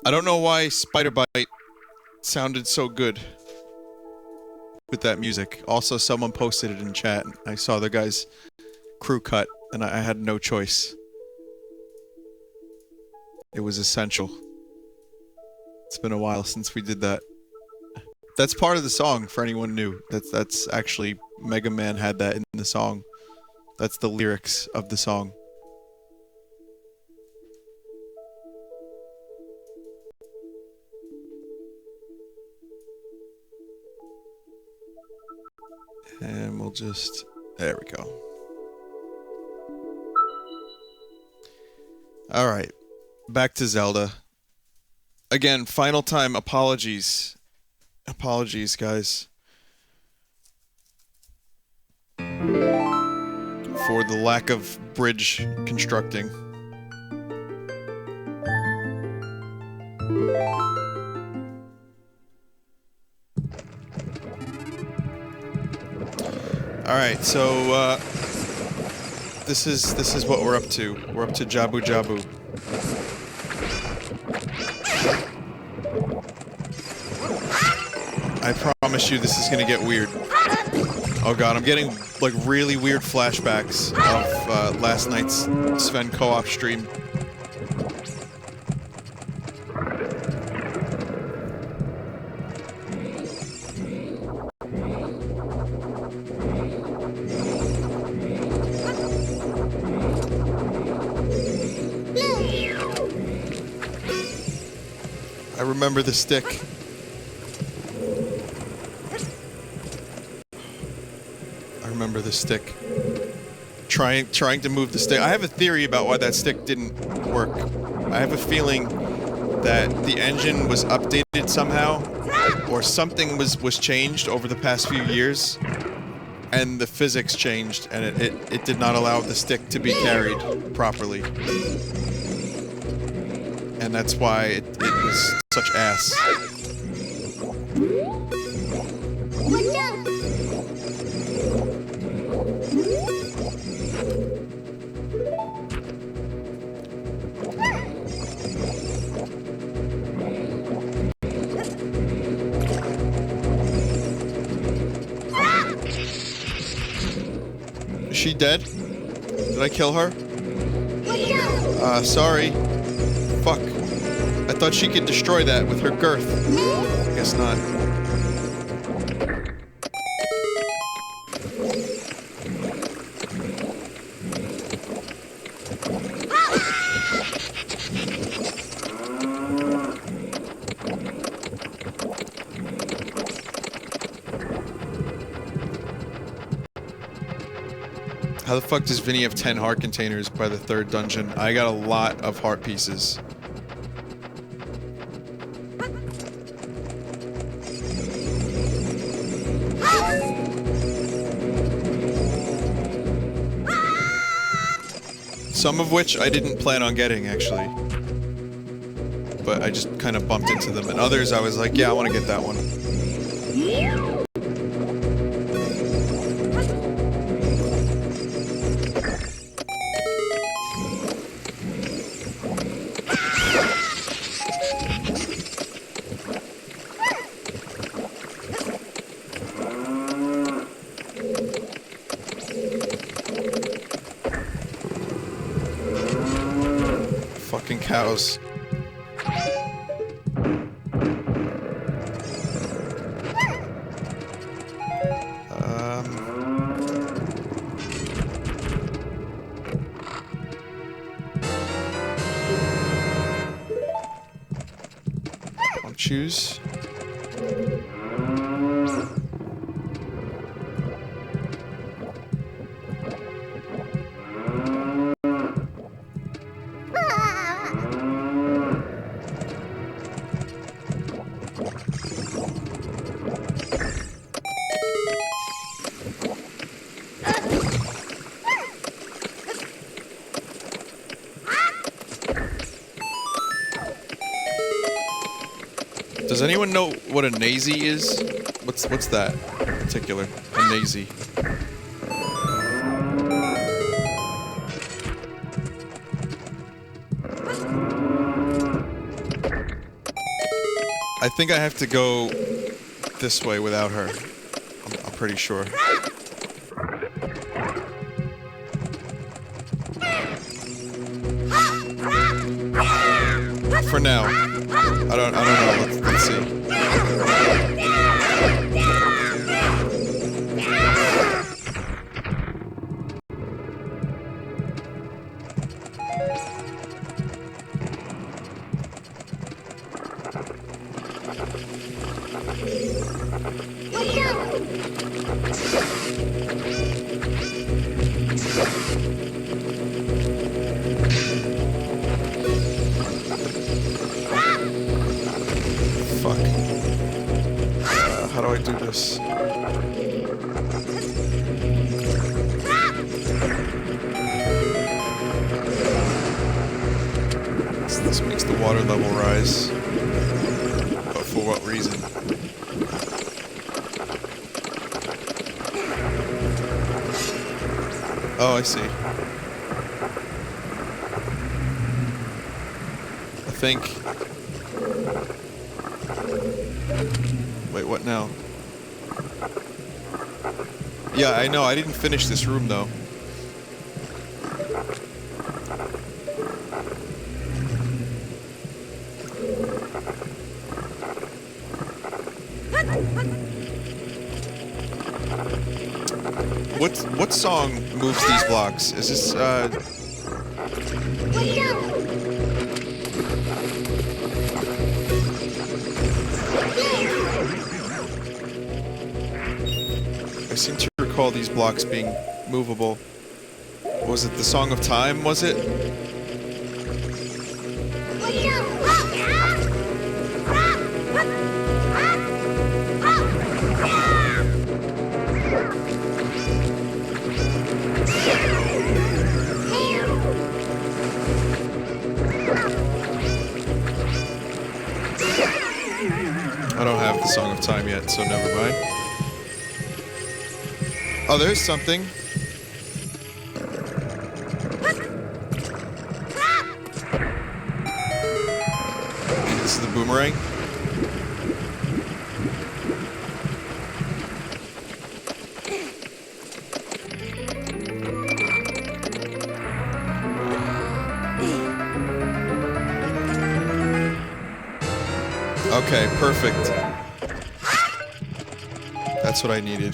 I don't know why Spider Bite sounded so good with that music. Also, someone posted it in chat. I saw the guy's crew cut, and I had no choice. It was essential. It's been a while since we did that. That's part of the song, for anyone new. That's actually... Mega Man had that in the song. That's the lyrics of the song. And we'll just... There we go. Alright. Back to Zelda. Again, final time, apologies. Apologies, guys. For the lack of bridge constructing. Alright, so, this is what we're up to. We're up to Jabu Jabu. I promise you this is gonna get weird. Oh god, I'm getting, like, really weird flashbacks of, last night's Sven co-op stream. I remember the stick. I remember the stick. Trying to move the stick. I have a theory about why that stick didn't work. I have a feeling that the engine was updated somehow, or something was changed over the past few years, and the physics changed, and it did not allow the stick to be carried properly. And that's why it was such ass. Is she dead? Did I kill her? Sorry. Fuck. I thought she could destroy that with her girth. Guess not. How the fuck does Vinny have 10 heart containers by the third dungeon? I got a lot of heart pieces. Some of which I didn't plan on getting, actually. But I just kind of bumped into them. And others I was like, yeah, I want to get that one. Fucking cows. I'll choose. Does anyone know what a nazy is? What's that in particular? A nazy. I think I have to go this way without her. I'm pretty sure. For now. I don't know. Let's see. Fuck. How do I do this? This makes the water level rise. But for what reason? Oh, I see. I think... Wait, what now? Yeah, I know. I didn't finish this room, though. What song moves these blocks? Is this, I seem to recall these blocks being movable. Was it the Song of Time, was it? I don't have the Song of Time yet, so never mind. Oh, there's something. This is the boomerang. Okay, perfect. That's what I needed.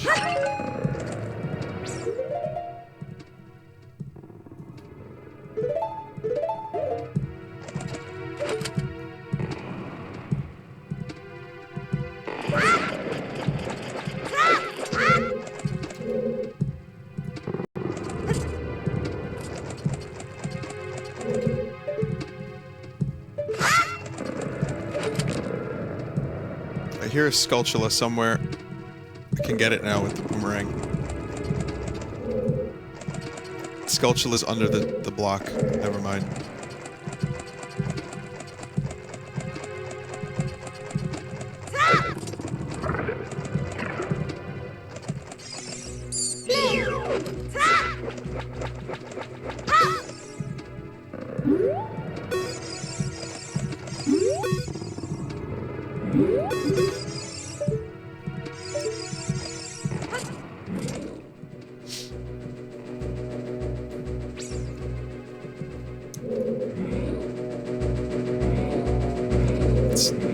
I hear a Skulltula somewhere. I can get it now with the boomerang. Skulltula's under the block. Never mind.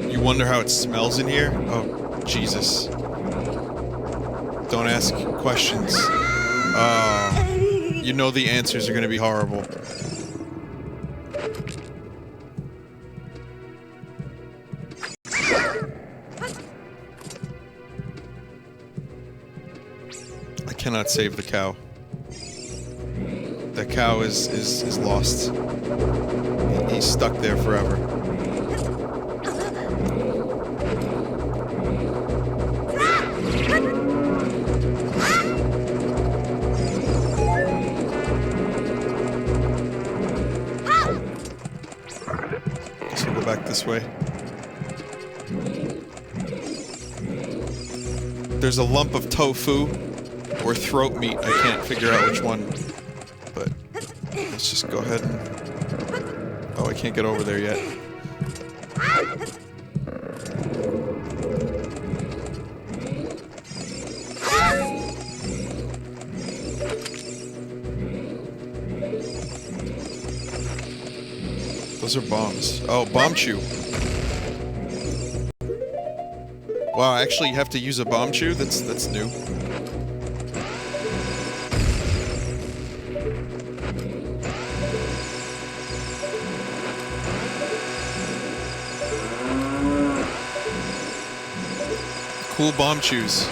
You wonder how it smells in here? Oh, Jesus. Don't ask questions. You know the answers are gonna be horrible. I cannot save the cow. The cow is lost. He's stuck there forever. Guess we'll go back this way. There's a lump of tofu or throat meat. I can't figure out which one. But let's just go ahead and... Oh, I can't get over there yet. Those are bombs. Oh, bomb chew. Wow, actually you have to use a bomb chew? That's new. Cool bomb chews.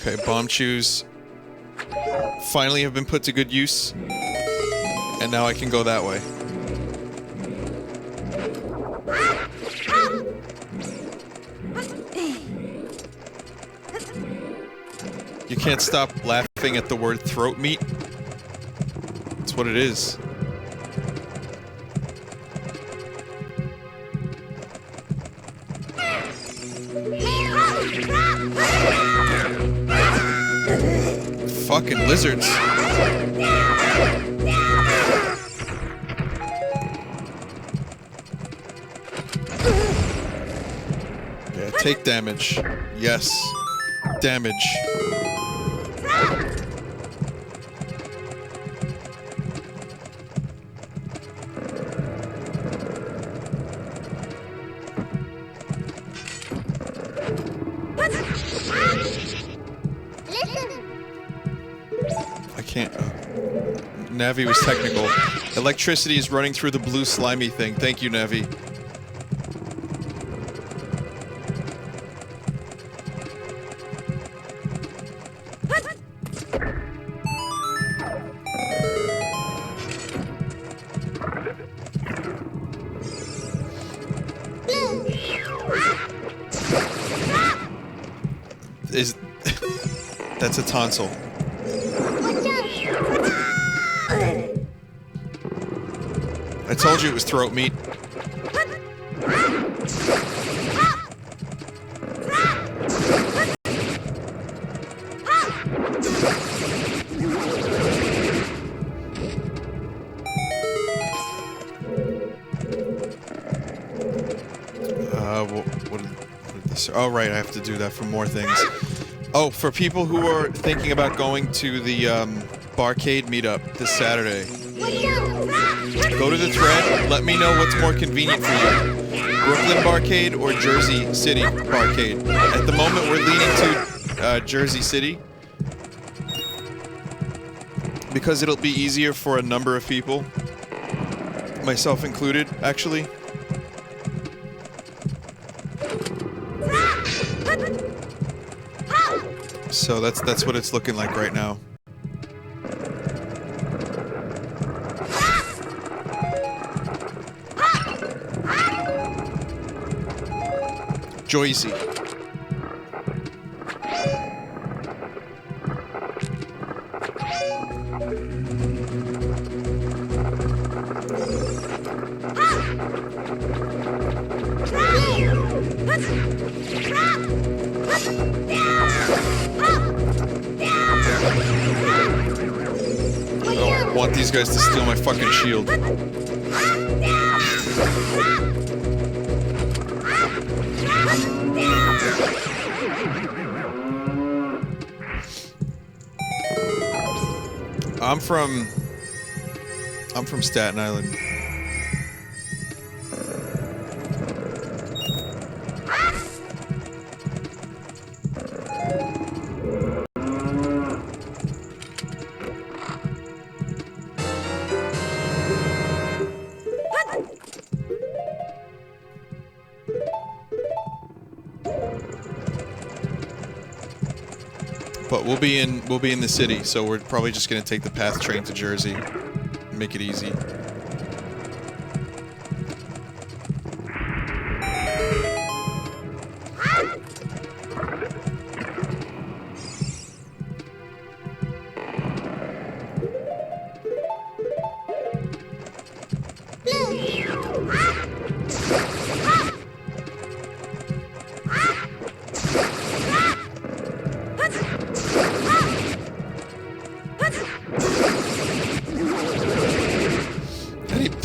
Okay, bomb chews finally have been put to good use, and now I can go that way. You can't stop laughing at the word throat meat. That's what it is. Fucking lizards. Yeah, take damage. Yes. Damage. I can't. Navi was technical. Electricity is running through the blue slimy thing. Thank you, Navi. That's a tonsil. I told you it was throat meat. What did this? Oh, right, I have to do that for more things. Oh, for people who are thinking about going to the Barcade meetup this Saturday, go to the thread. Let me know what's more convenient for you. Brooklyn Barcade or Jersey City Barcade. At the moment, we're leaning to Jersey City because it'll be easier for a number of people, myself included, actually. So that's what it's looking like right now. Joycey. I don't want these guys to steal my fucking shield. I'm from Staten Island. But we'll be in the city, so we're probably just gonna take the PATH train to Jersey. Make it easy.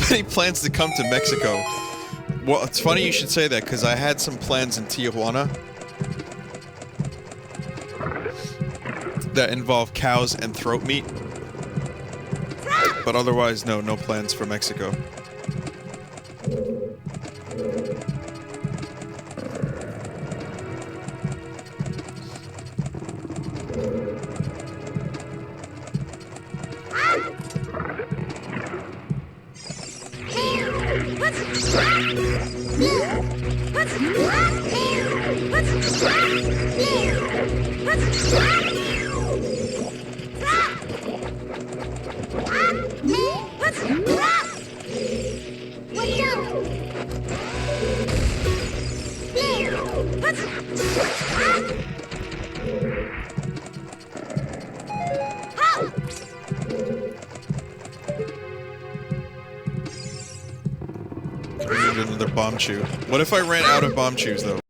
Any plans to come to Mexico? Well, it's funny you should say that, because I had some plans in Tijuana, that involve cows and throat meat. But otherwise, no plans for Mexico. Another bomb chew. What if I ran out of bomb chews, though?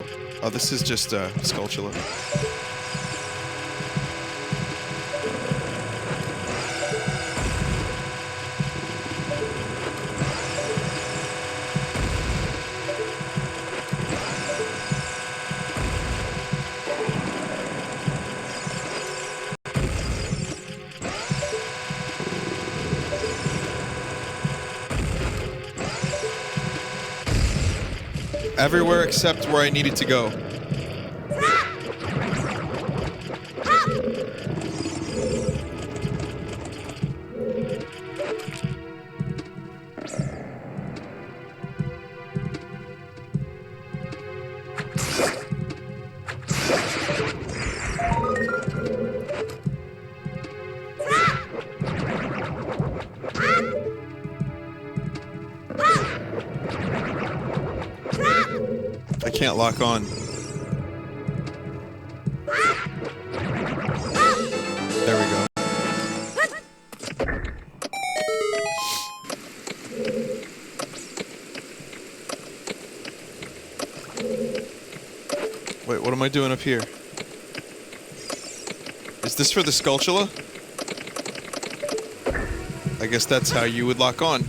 Oh, this is just Skulltula. Everywhere except where I needed to go. I can't lock on. There we go. Wait, what am I doing up here? Is this for the Skulltula? I guess that's how you would lock on.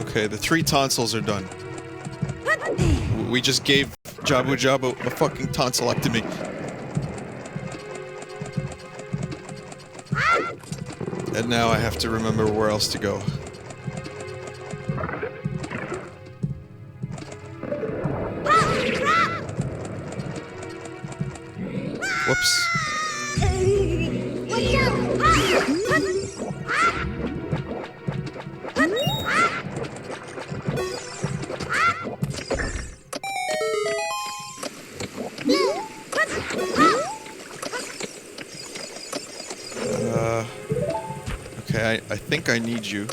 Okay, the 3 tonsils are done. We just gave Jabu Jabu a fucking tonsillectomy. And now I have to remember where else to go. Whoops. Okay, I think I need you.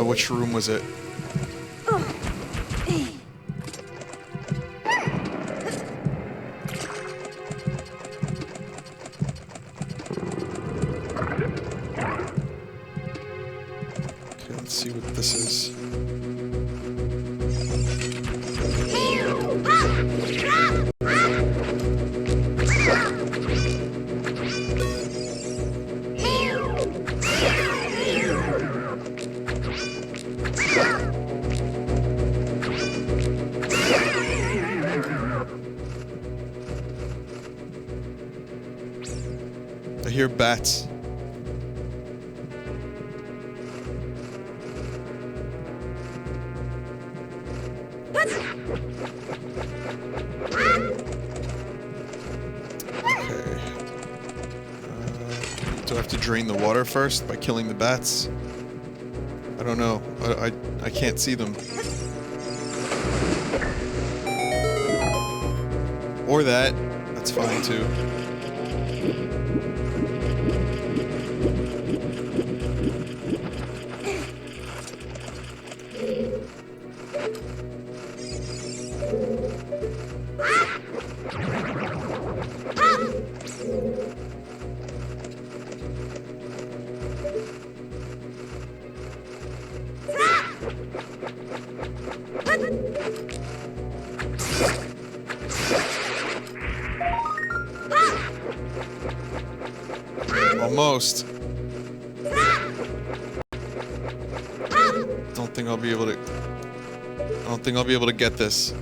Which room was it? Okay, let's see what this is. I hear bats. Okay. Do I have to drain the water first by killing the bats? I don't know. I can't see them. Or that. That's fine too. Almost. Don't think I'll be able to... I don't think I'll be able to get this.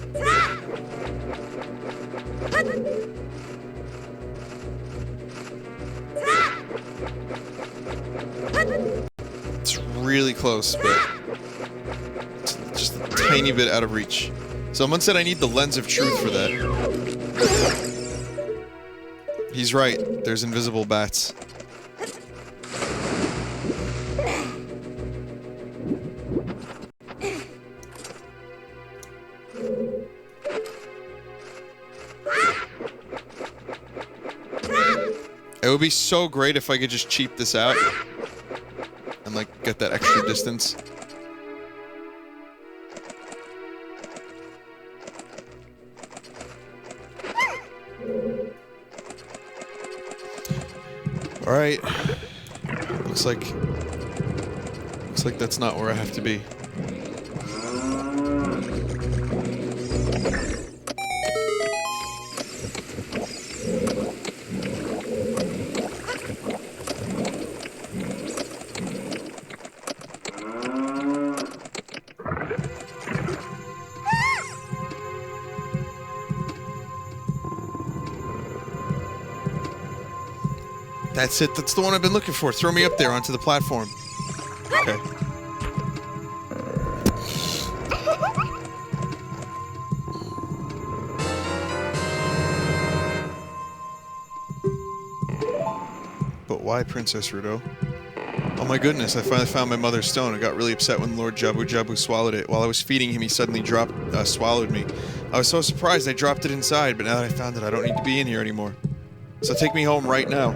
It's really close, but it's just a tiny bit out of reach. Someone said I need the lens of truth for that. He's right. There's invisible bats. It would be so great if I could just cheat this out and, like, get that extra distance. Alright. Looks like that's not where I have to be. That's it. That's the one I've been looking for. Throw me up there onto the platform. Okay. But why Princess Rudo? Oh my goodness, I finally found my mother's stone. I got really upset when Lord Jabu Jabu swallowed it. While I was feeding him, he suddenly swallowed me. I was so surprised I dropped it inside, but now that I found it, I don't need to be in here anymore. So take me home right now.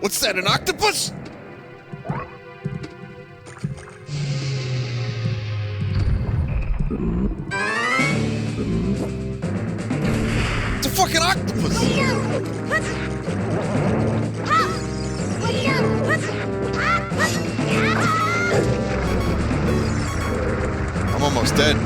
What's that, an octopus? It's a fucking octopus! I'm almost dead.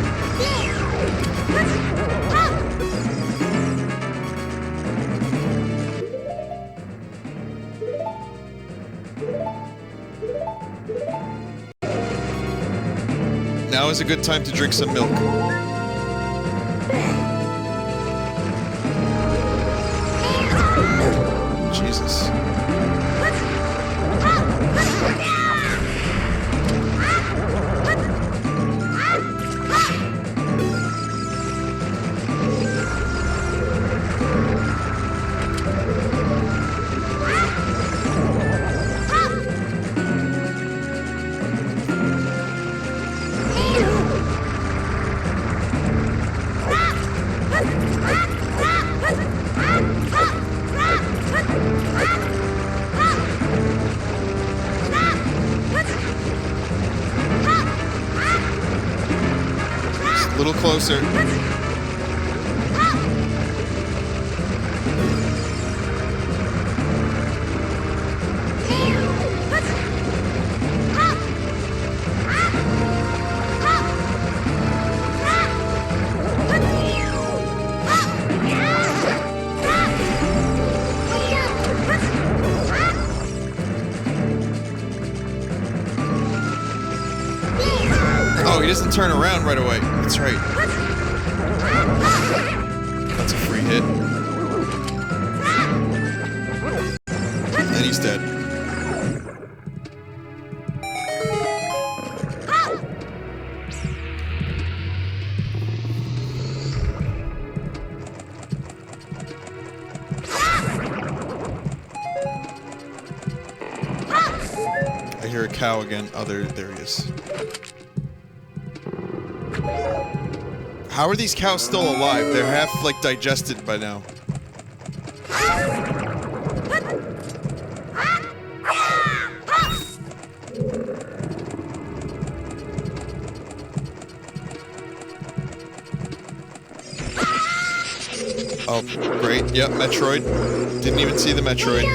Now is a good time to drink some milk. Jesus. A little closer. Oh, he doesn't turn around right away. That's right. That's a free hit. And he's dead. I hear a cow again. Oh, there he is. How are these cows still alive? They're half, like, digested by now. Oh, great. Yep, Metroid. Didn't even see the Metroid.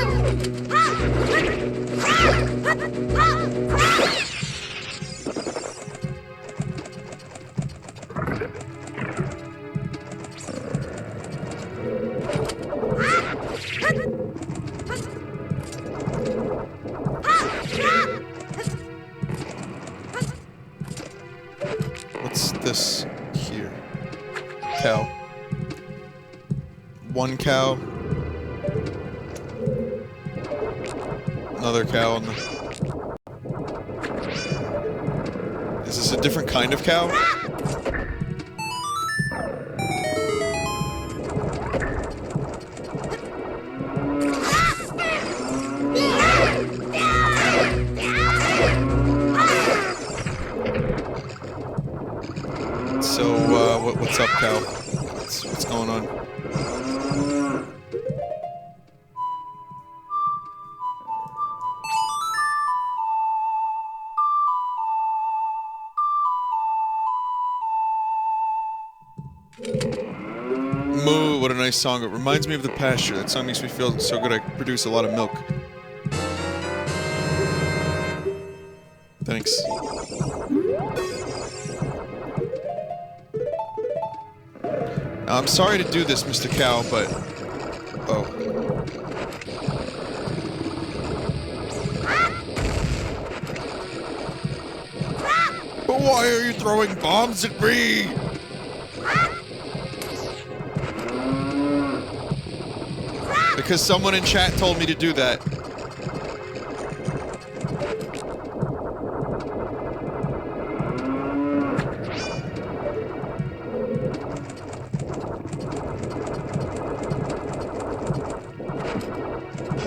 What's this here? Cow. One cow. Another cow on the... Is this a different kind of cow? So, what's up, cow? What's going on? Moo, what a nice song. It reminds me of the pasture. That song makes me feel so good I produce a lot of milk. Thanks. Now, I'm sorry to do this, Mr. Cow, but... Oh. But why are you throwing bombs at me? Because someone in chat told me to do that.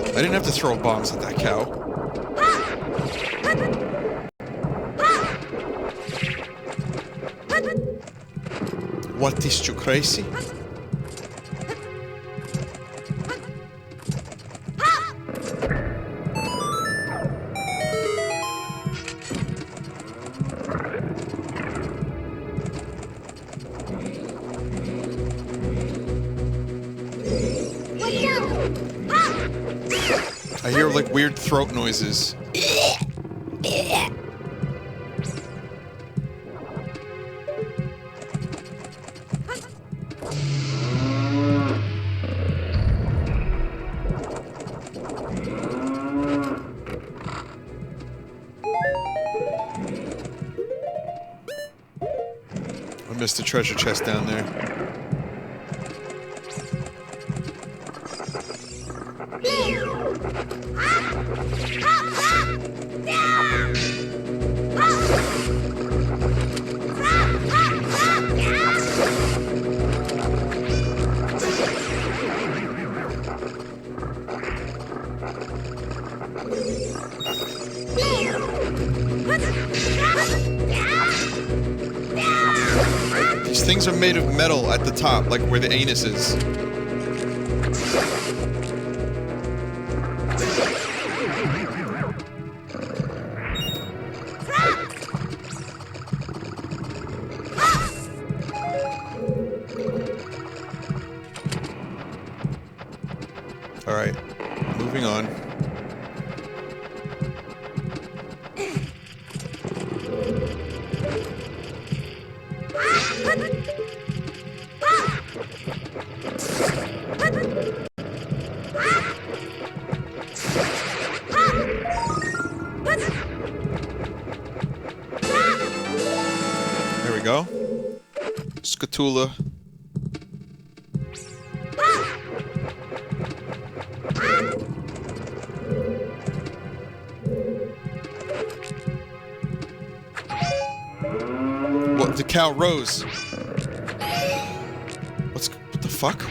I didn't have to throw bombs at that cow. What is you crazy? I hear like weird throat noises. I missed the treasure chest down there. These things are made of metal at the top, like where the anus is. Alright, moving on. There we go. Scatula. What? The cow rose. What the fuck?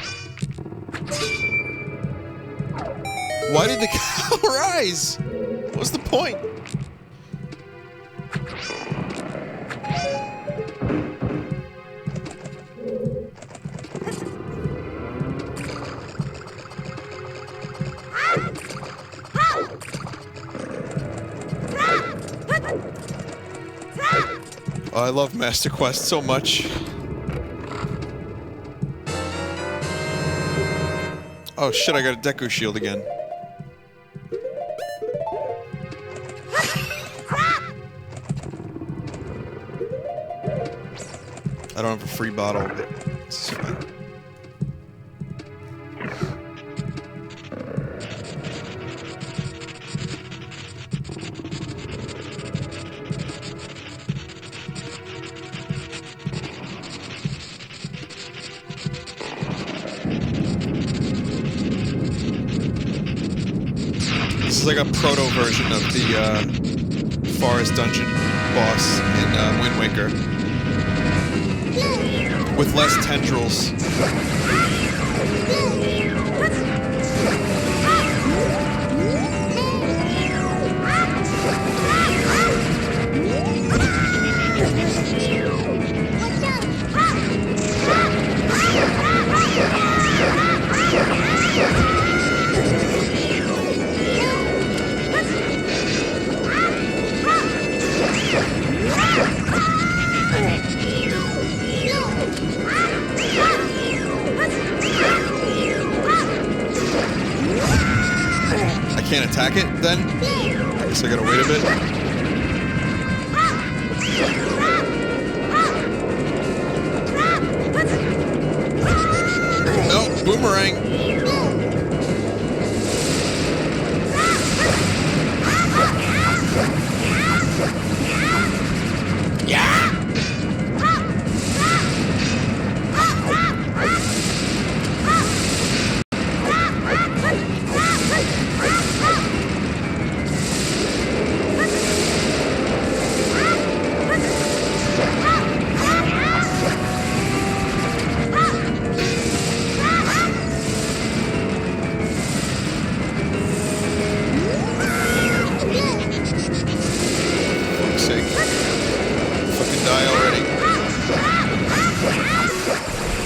Why did the cow rise? What's the point? Oh, I love Master Quest so much. Oh shit, I got a Deku shield again. I don't have a free bottle, but it's fine. This is like a proto version of the forest dungeon boss in Wind Waker. With less tendrils. I can't attack it then? I guess I gotta wait a bit. No, boomerang!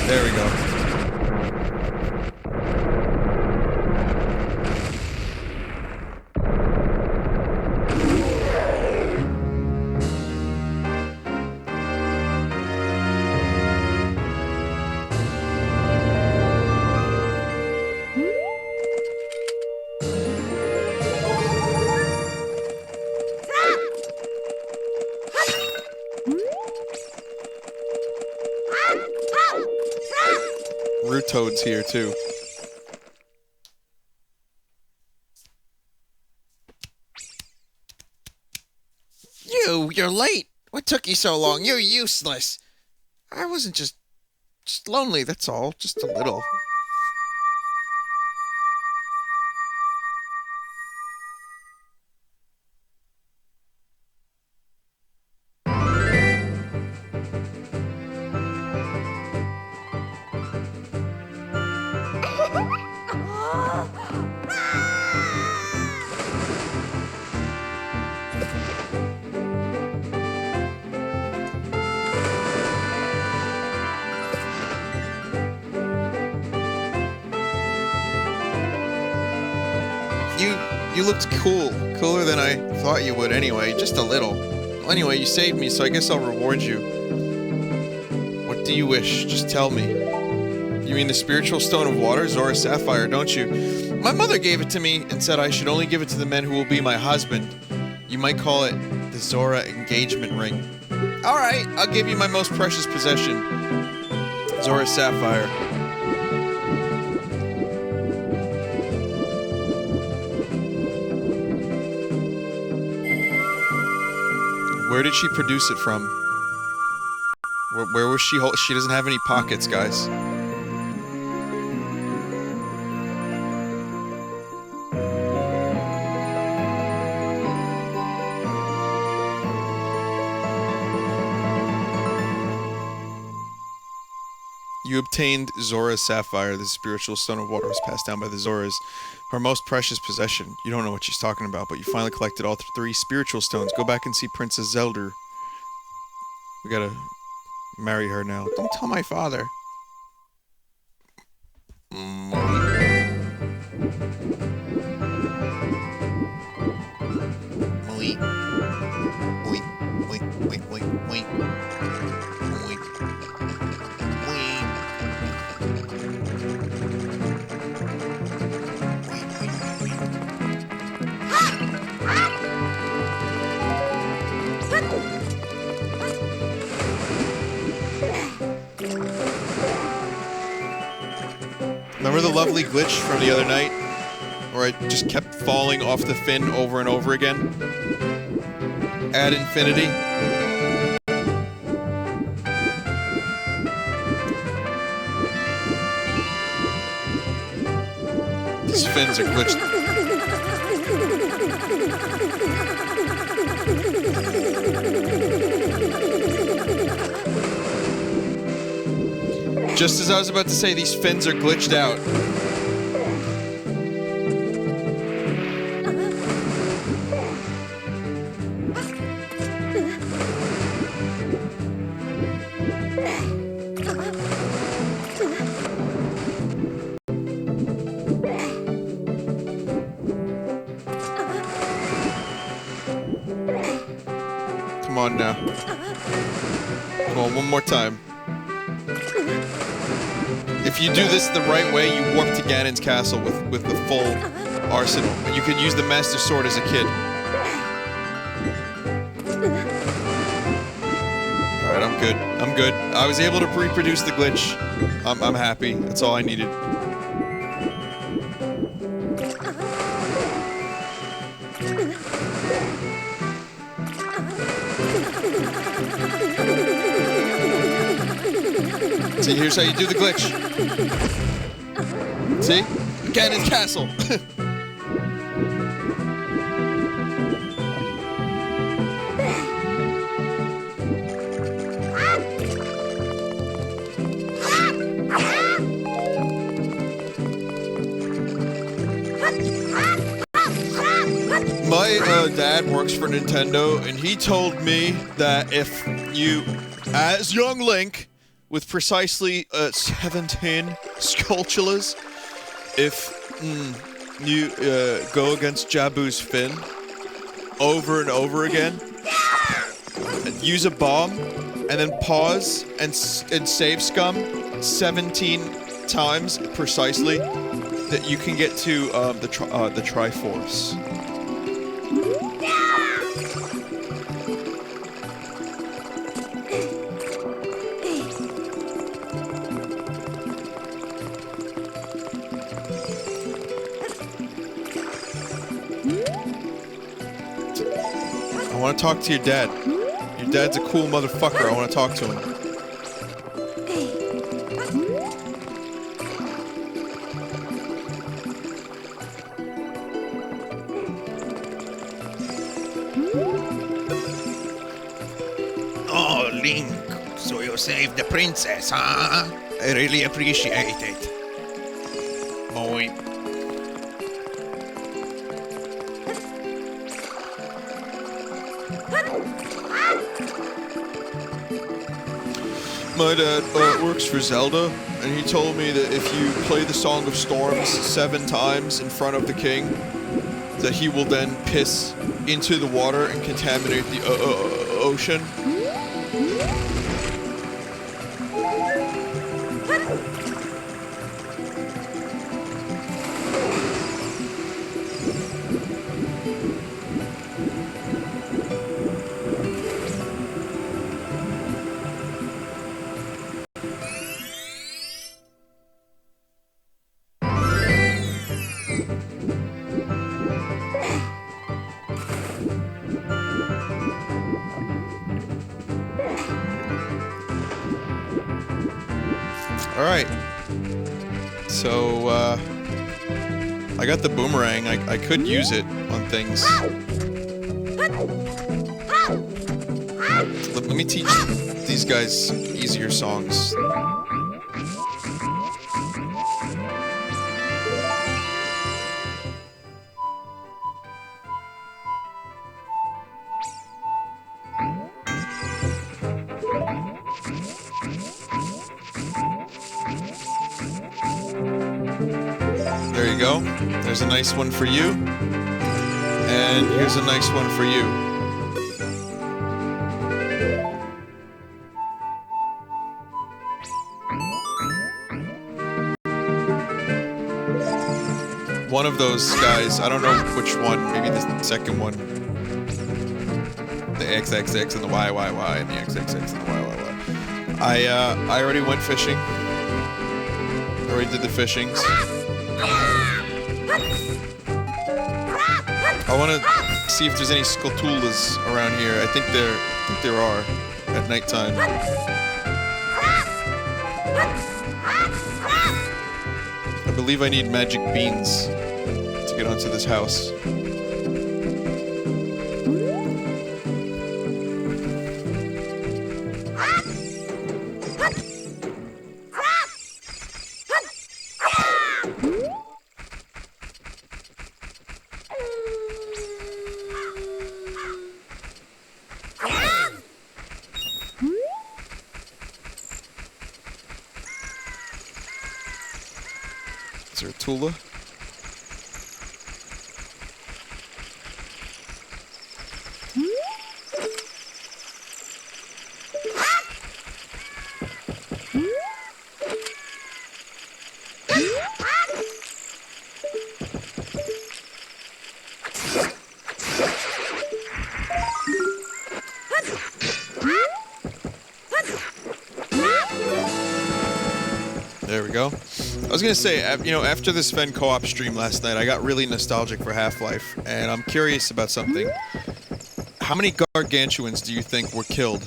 There we go. Root toads here too. You're late. What took you so long? You're useless. I wasn't just lonely, that's all. Just a little. You looked cool. Cooler than I thought you would anyway, just a little. Well, anyway, you saved me, so I guess I'll reward you. What do you wish? Just tell me. You mean the spiritual stone of water, Zora Sapphire, don't you? My mother gave it to me and said I should only give it to the men who will be my husband. You might call it the Zora engagement ring. Alright, I'll give you my most precious possession. Zora Sapphire. Where did she produce it from? Where was she? She doesn't have any pockets, guys. You obtained Zora's Sapphire. The spiritual stone of water was passed down by the Zoras. Her most precious possession. You don't know what she's talking about, but you finally collected all three spiritual stones. Go back and see Princess Zelda. We gotta marry her now. Don't tell my father. the lovely glitch from the other night? Where I just kept falling off the fin over and over again? Ad infinity? These fins are glitched. Just as I was about to say, these fins are glitched out. Come on now. Come on, one more time. If you do this the right way, you warp to Ganon's castle with the full arsenal. And you can use the Master Sword as a kid. Alright, I'm good. I'm good. I was able to reproduce the glitch. I'm happy. That's all I needed. See, here's how you do the glitch. See? Ganon's castle. My dad works for Nintendo, and he told me that if you, as young Link, with precisely 17 skulltulas, if you go against Jabu's fin over and over again, and use a bomb, and then pause and save scum 17 times precisely, that you can get to the Triforce. I want to talk to your dad. Your dad's a cool motherfucker. I want to talk to him. Oh, Link, so you saved the princess, huh? I really appreciate it. Boy. My dad works for Zelda, and he told me that if you play the Song of Storms 7 times in front of the king, that he will then piss into the water and contaminate the ocean. Alright. So, I got the boomerang. I could use it on things. Let me teach these guys easier songs. There you go. There's a nice one for you. And here's a nice one for you. One of those guys, I don't know which one, maybe the second one. The XXX and the YYY and the XXX and the YYY. I already went fishing. Already did the fishings. I want to see if there's any Skulltulas around here. I think there are at nighttime. I believe I need magic beans to get onto this house. Is there a Tula? There we go. I was gonna say, you know, after this Fen co-op stream last night, I got really nostalgic for Half-Life, and I'm curious about something. How many gargantuans do you think were killed?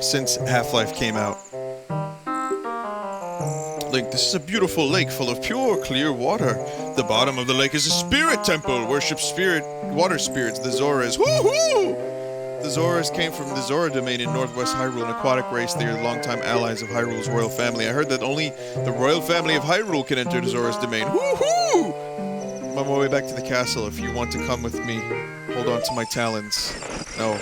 Since Half-Life came out. Link, this is a beautiful lake full of pure, clear water. The bottom of the lake is a spirit temple. Worship water spirits, the Zoras. Woohoo! The Zoras came from the Zora domain in northwest Hyrule, an aquatic race. They are longtime allies of Hyrule's royal family. I heard that only the royal family of Hyrule can enter the Zora's domain. Woohoo! I'm on my way back to the castle. If you want to come with me, hold on to my talons. No.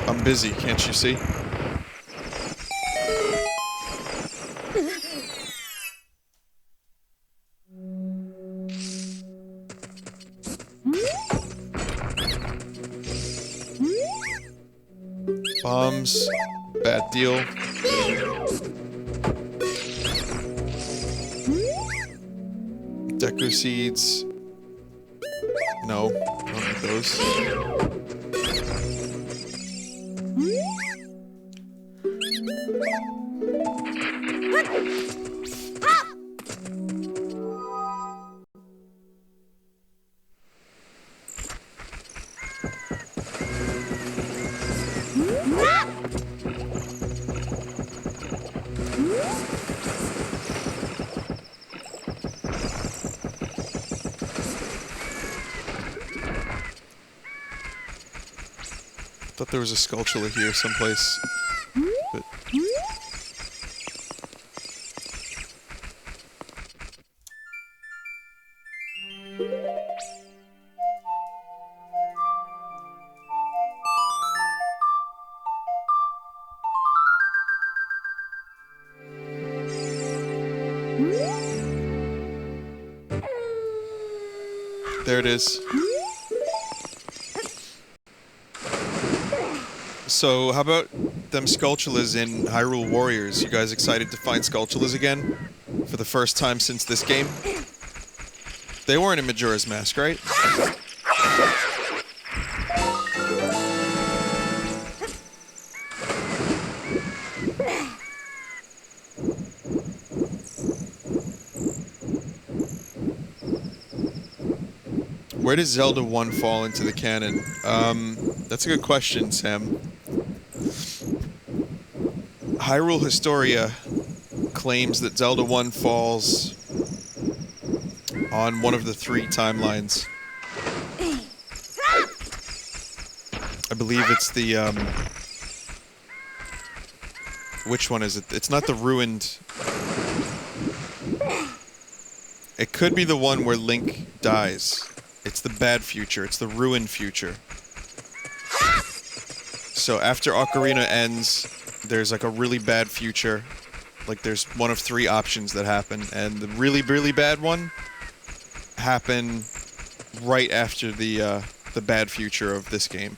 I'm busy, can't you see? Bombs. Bad deal. Deku seeds. No, I don't need those. Thought there was a Skulltula here someplace. But there it is. So, how about them Skulltulas in Hyrule Warriors? You guys excited to find Skulltulas again? For the first time since this game? They weren't in Majora's Mask, right? Where does Zelda 1 fall into the canon? That's a good question, Sam. Hyrule Historia claims that Zelda 1 falls on one of the 3 timelines. I believe it's the, which one is it? It's not the ruined... It could be the one where Link dies. It's the bad future. It's the ruined future. So after Ocarina ends, there's like a really bad future. Like there's one of 3 options that happen, and the really, really bad one happen right after the bad future of this game.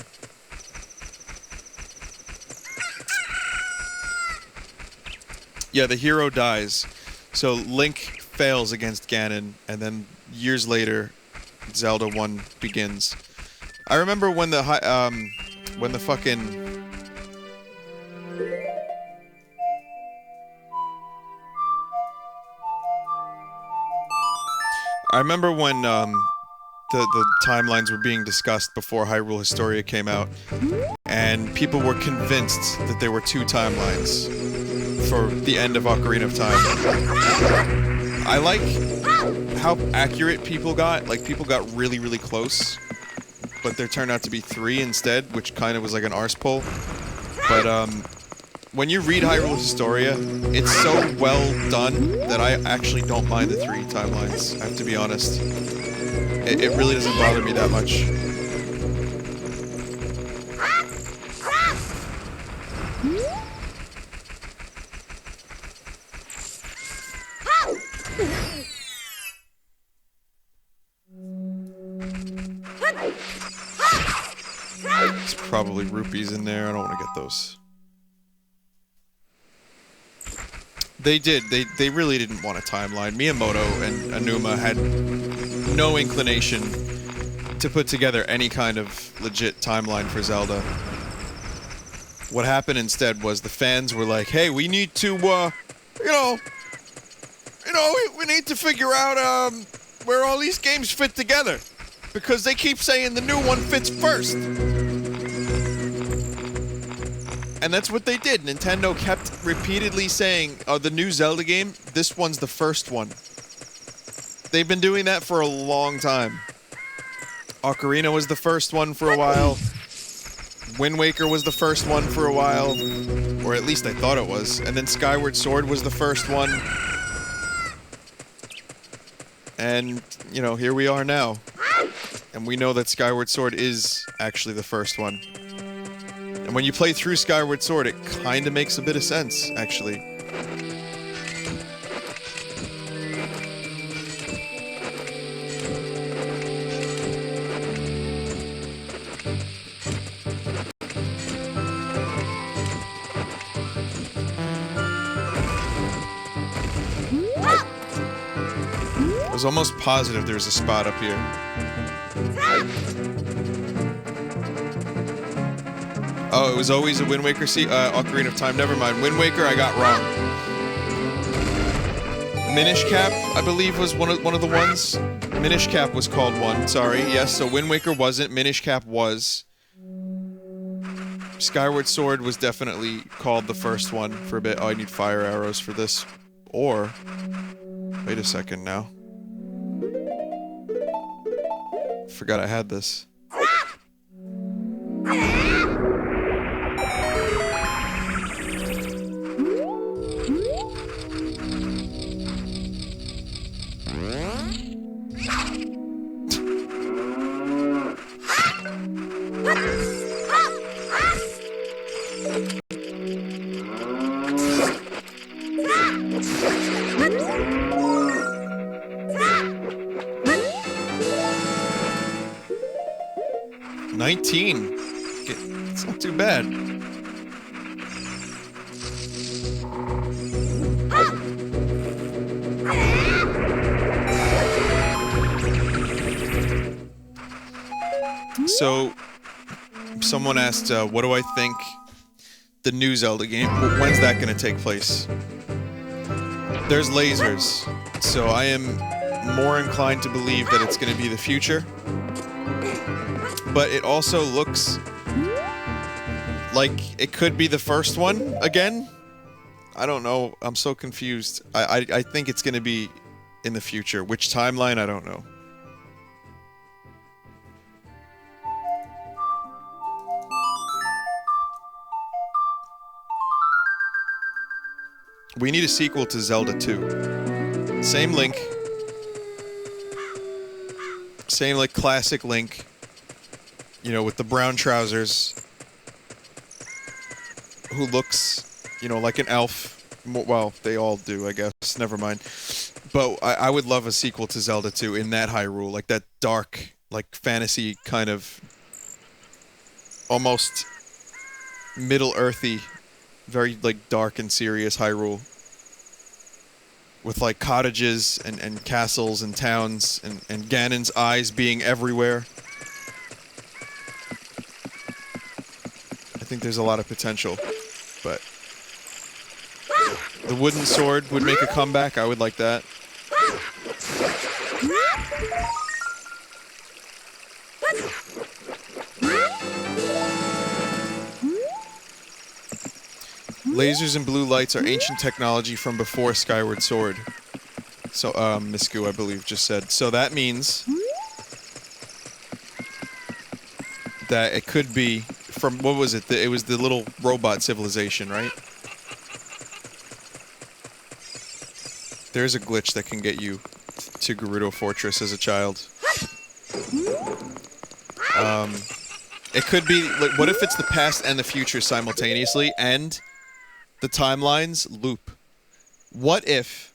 Yeah, the hero dies. So Link fails against Ganon, and then years later, Zelda 1 begins. I remember when when the fucking... I remember when, the timelines were being discussed before Hyrule Historia came out, and people were convinced that there were 2 timelines for the end of Ocarina of Time. I like how accurate people got. Like, people got really, really close, but there turned out to be 3 instead, which kind of was like an arse pull. But, when you read Hyrule Historia, it's so well done that I actually don't mind the 3 timelines, I have to be honest. It really doesn't bother me that much. There's probably rupees in there. I don't want to get those. They did. They really didn't want a timeline. Miyamoto and Aonuma had no inclination to put together any kind of legit timeline for Zelda. What happened instead was the fans were like, hey, we need to, we need to figure out, where all these games fit together. Because they keep saying the new one fits first. And that's what they did. Nintendo kept repeatedly saying, the new Zelda game, this one's the first one. They've been doing that for a long time. Ocarina was the first one for a while. Wind Waker was the first one for a while. Or at least I thought it was. And then Skyward Sword was the first one. And, you know, here we are now. And we know that Skyward Sword is actually the first one. And when you play through Skyward Sword, it kinda makes a bit of sense, actually. I was almost positive there's a spot up here. Oh, it was always a Wind Waker Ocarina of Time. Never mind. Wind Waker, I got wrong. Minish Cap, I believe, was one of the ones. Minish Cap was called one. Sorry. Yes. So Wind Waker wasn't. Minish Cap was. Skyward Sword was definitely called the first one for a bit. Oh, I need fire arrows for this. Or, wait a second now. Forgot I had this. It's not too bad. So, someone asked, what do I think the new Zelda game, when's that gonna take place? There's lasers, so I am more inclined to believe that it's gonna be the future. But it also looks like it could be the first one again. I don't know. I'm so confused. I think it's going to be in the future. Which timeline? I don't know. We need a sequel to Zelda 2. Same Link. Same, like, classic Link. You know, with the brown trousers. Who looks, you know, like an elf. Well, they all do, I guess. Never mind. But I would love a sequel to Zelda 2 in that Hyrule. Like, that dark, like, fantasy kind of... almost... Middle-earthy. Very, like, dark and serious Hyrule. With, like, cottages and castles and towns. And Ganon's eyes being everywhere. think there's a lot of potential, but the wooden sword would make a comeback. I would like that. Lasers and blue lights are ancient technology from before Skyward Sword. So, Misku, I believe, just said. So that means that it could be from, what was it? It was the little robot civilization, right? There's a glitch that can get you to Gerudo Fortress as a child. It could be, like, what if it's the past and the future simultaneously, and the timelines loop? What if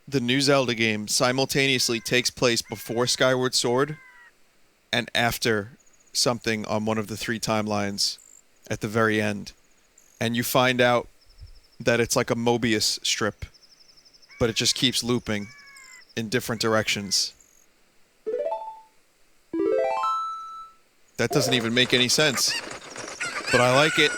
the new Zelda game simultaneously takes place before Skyward Sword and after something on one of the 3 timelines at the very end, and you find out that it's like a Mobius strip, but it just keeps looping in different directions? That doesn't even make any sense, but I like it.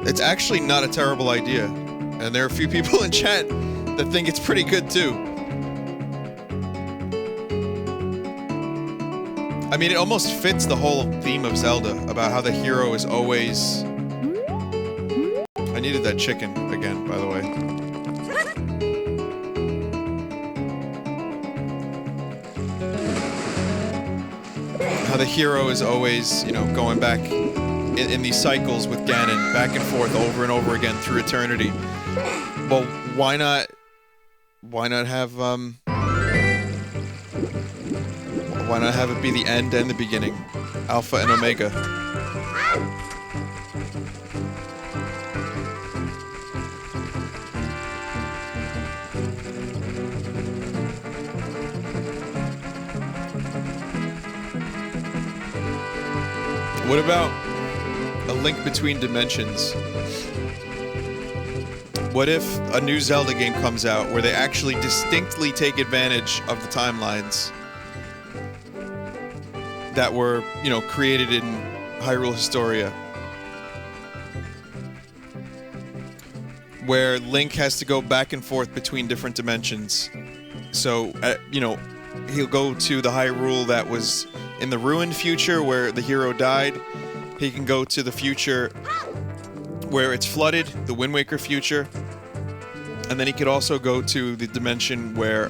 It's actually not a terrible idea, and there are a few people in chat that think it's pretty good too. I mean, it almost fits the whole theme of Zelda, about how the hero is always... I needed that chicken again, by the way. How the hero is always, you know, going back in these cycles with Ganon, back and forth over and over again through eternity. Well, why not have it be the end and the beginning? Alpha and Omega. What about a link between dimensions? What if a new Zelda game comes out where they actually distinctly take advantage of the timelines that were, you know, created in Hyrule Historia? Where Link has to go back and forth between different dimensions. So, you know, he'll go to the Hyrule that was in the ruined future where the hero died. He can go to the future where it's flooded, the Wind Waker future. And then he could also go to the dimension where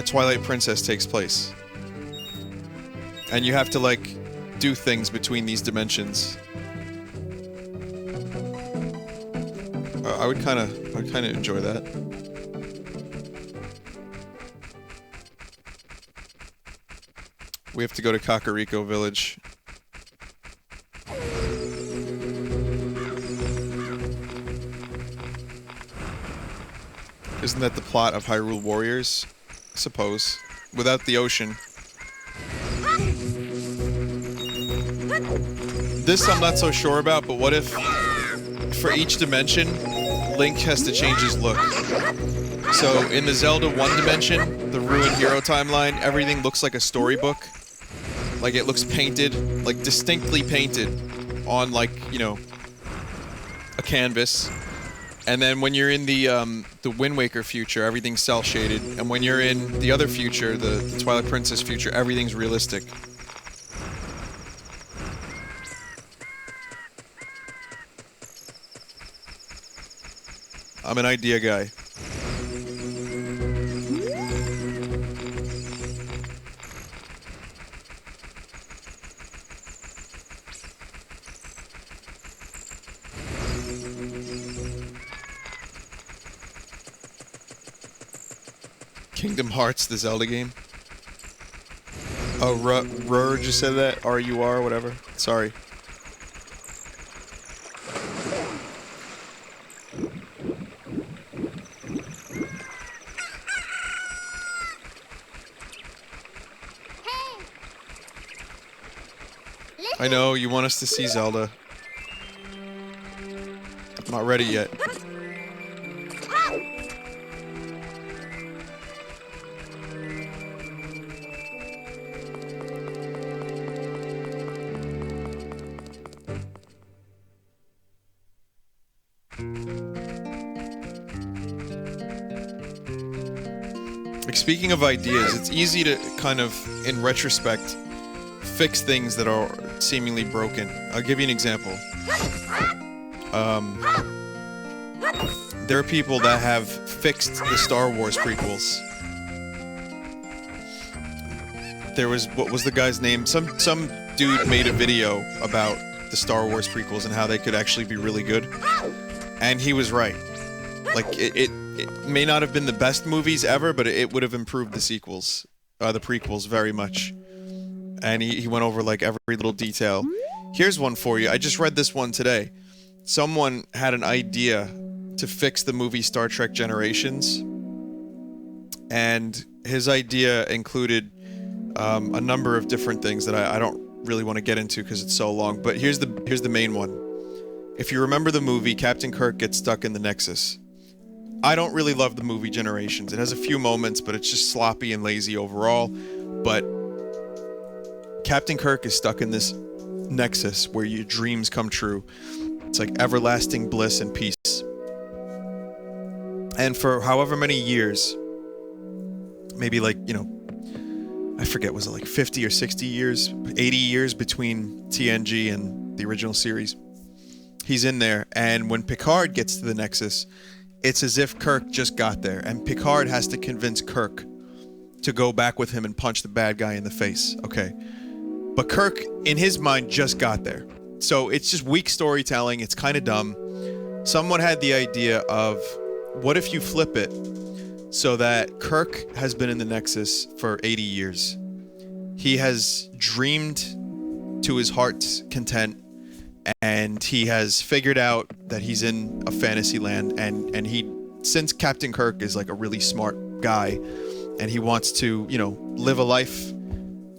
Twilight Princess takes place. And you have to, like, do things between these dimensions. I would kind of enjoy that. We have to go to Kakariko Village. Isn't that the plot of Hyrule Warriors? I suppose. Without the ocean. This I'm not so sure about, but what if for each dimension, Link has to change his look? So in the Zelda 1 dimension, the Ruined Hero timeline, everything looks like a storybook. Like it looks painted, like distinctly painted on, like, you know, a canvas. And then when you're in the Wind Waker future, everything's cel-shaded. And when you're in the other future, the Twilight Princess future, everything's realistic. I'm an idea guy. Kingdom Hearts, the Zelda game. Oh, Rur just said that. R-U-R, whatever. Sorry. I know, you want us to see Zelda. I'm not ready yet. Like, speaking of ideas, it's easy to kind of, in retrospect, fix things that are seemingly broken. I'll give you an example. There are people that have fixed the Star Wars prequels. There was, what was the guy's name? Some dude made a video about the Star Wars prequels and how they could actually be really good. And he was right. Like, it may not have been the best movies ever, but it would have improved the sequels, the prequels very much. And he went over, like, every little detail. Here's one for you. I just read this one today. Someone had an idea to fix the movie Star Trek Generations. And his idea included a number of different things that I don't really want to get into because it's so long. But here's the main one. If you remember the movie, Captain Kirk gets stuck in the Nexus. I don't really love the movie Generations. It has a few moments, but it's just sloppy and lazy overall. But Captain Kirk is stuck in this Nexus where your dreams come true. It's like everlasting bliss and peace. And for however many years, maybe like, you know, I forget, was it like 50 or 60 years, 80 years between TNG and the original series? He's in there, and when Picard gets to the Nexus, it's as if Kirk just got there, and Picard has to convince Kirk to go back with him and punch the bad guy in the face. Okay. But Kirk, in his mind, just got there. So it's just weak storytelling. It's kind of dumb. Someone had the idea of, what if you flip it so that Kirk has been in the Nexus for 80 years? He has dreamed to his heart's content, and he has figured out that he's in a fantasy land, and he, since Captain Kirk is like a really smart guy, and he wants to, you know, live a life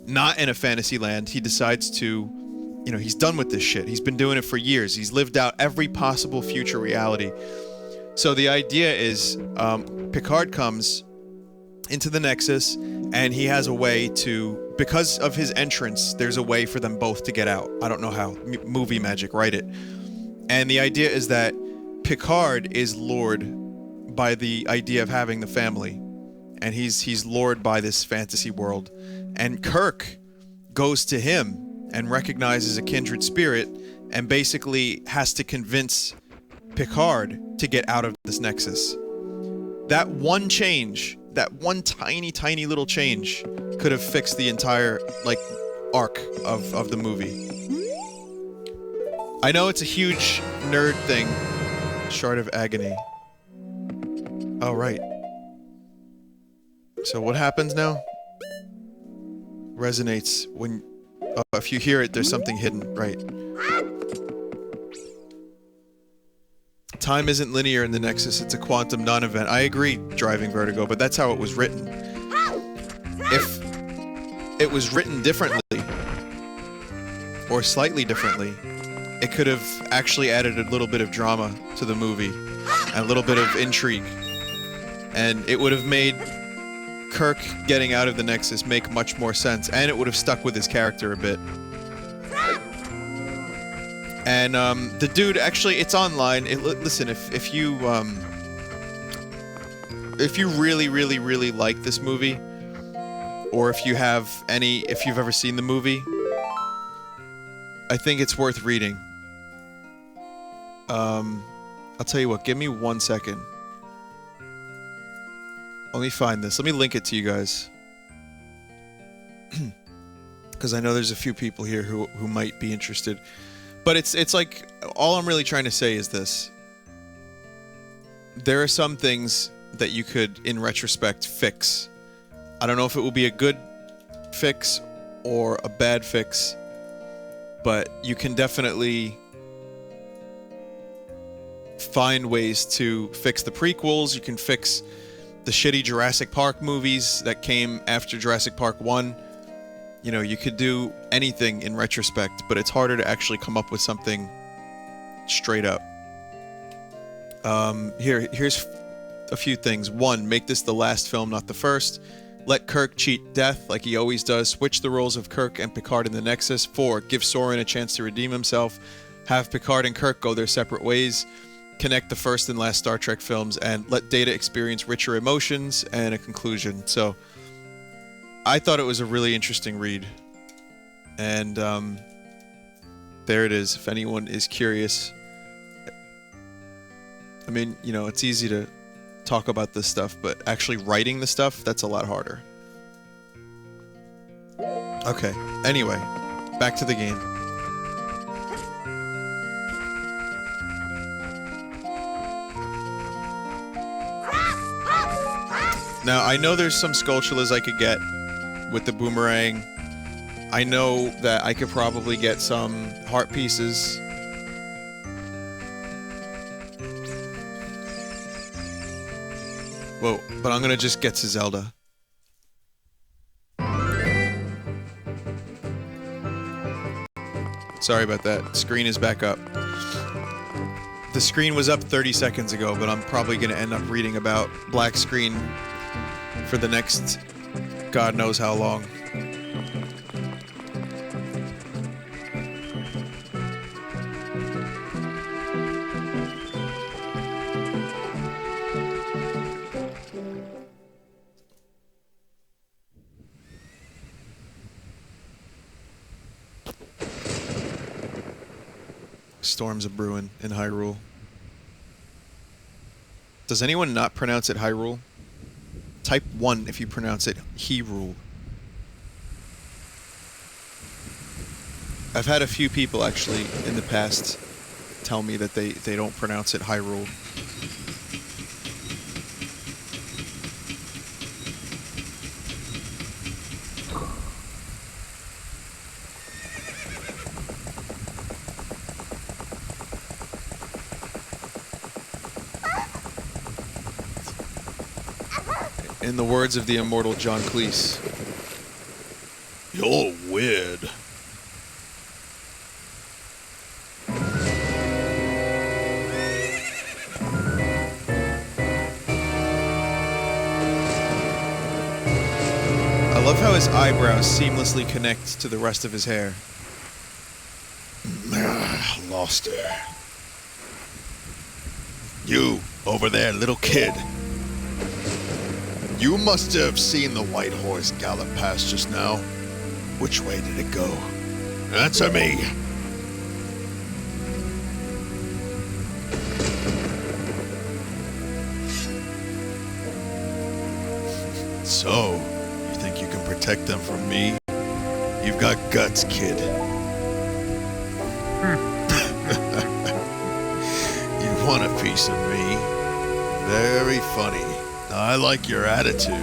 not in a fantasy land, he decides to, you know, he's done with this shit. He's been doing it for years. He's lived out every possible future reality. So the idea is, Picard comes into the Nexus, and he has a way to, because of his entrance, there's a way for them both to get out. I don't know how. Movie magic, write it. And the idea is that Picard is lured by the idea of having the family, and he's lured by this fantasy world. And Kirk goes to him and recognizes a kindred spirit, and basically has to convince Picard to get out of this Nexus. That one change, that one tiny little change, could have fixed the entire, like, arc of the movie. I know it's a huge nerd thing. Shard of Agony. Oh, right. So what happens now? Resonates when... if you hear it, there's something hidden, right? Time isn't linear in the Nexus, it's a quantum non-event. I agree, Driving Vertigo, but that's how it was written. If it was written differently, or slightly differently, it could have actually added a little bit of drama to the movie, and a little bit of intrigue. And it would have made Kirk getting out of the Nexus make much more sense, and it would have stuck with his character a bit. And the dude, actually, it's online. Listen, if you really like this movie, or if you've ever seen the movie, I think it's worth reading. I'll tell you what, give me 1 second. Let me find this. Let me link it to you guys. Because I know there's a few people here who might be interested. But it's like, all I'm really trying to say is this. There are some things that you could, in retrospect, fix. I don't know if it will be a good fix or a bad fix, but you can definitely find ways to fix the prequels. You can fix the shitty Jurassic Park movies that came after Jurassic Park 1. You know, you could do anything in retrospect, but it's harder to actually come up with something straight up. Here's a few things. 1, make this the last film, not the first. Let Kirk cheat death like he always does. Switch the roles of Kirk and Picard in the Nexus. 4, give Soren a chance to redeem himself. Have Picard and Kirk go their separate ways. Connect the first and last Star Trek films, and let Data experience richer emotions and a conclusion. So, I thought it was a really interesting read. And, there it is, if anyone is curious. I mean, you know, it's easy to talk about this stuff, but actually writing the stuff, that's a lot harder. Okay, anyway, back to the game. Now, I know there's some Skulltulas I could get with the boomerang. I know that I could probably get some heart pieces. Whoa, but I'm gonna just get to Zelda. Sorry about that. Screen is back up. The screen was up 30 seconds ago, but I'm probably gonna end up reading about black screen for the next God knows how long. Storms are brewing in Hyrule. Does anyone not pronounce it Hyrule? Type 1 if you pronounce it Hyrule. I've had a few people actually in the past tell me that they don't pronounce it Hyrule. In the words of the immortal John Cleese, "You're weird." I love how his eyebrows seamlessly connect to the rest of his hair. Lost her. You, over there, little kid. You must have seen the white horse gallop past just now. Which way did it go? Answer me! So, you think you can protect them from me? You've got guts, kid. You want a piece of me? Very funny. I like your attitude.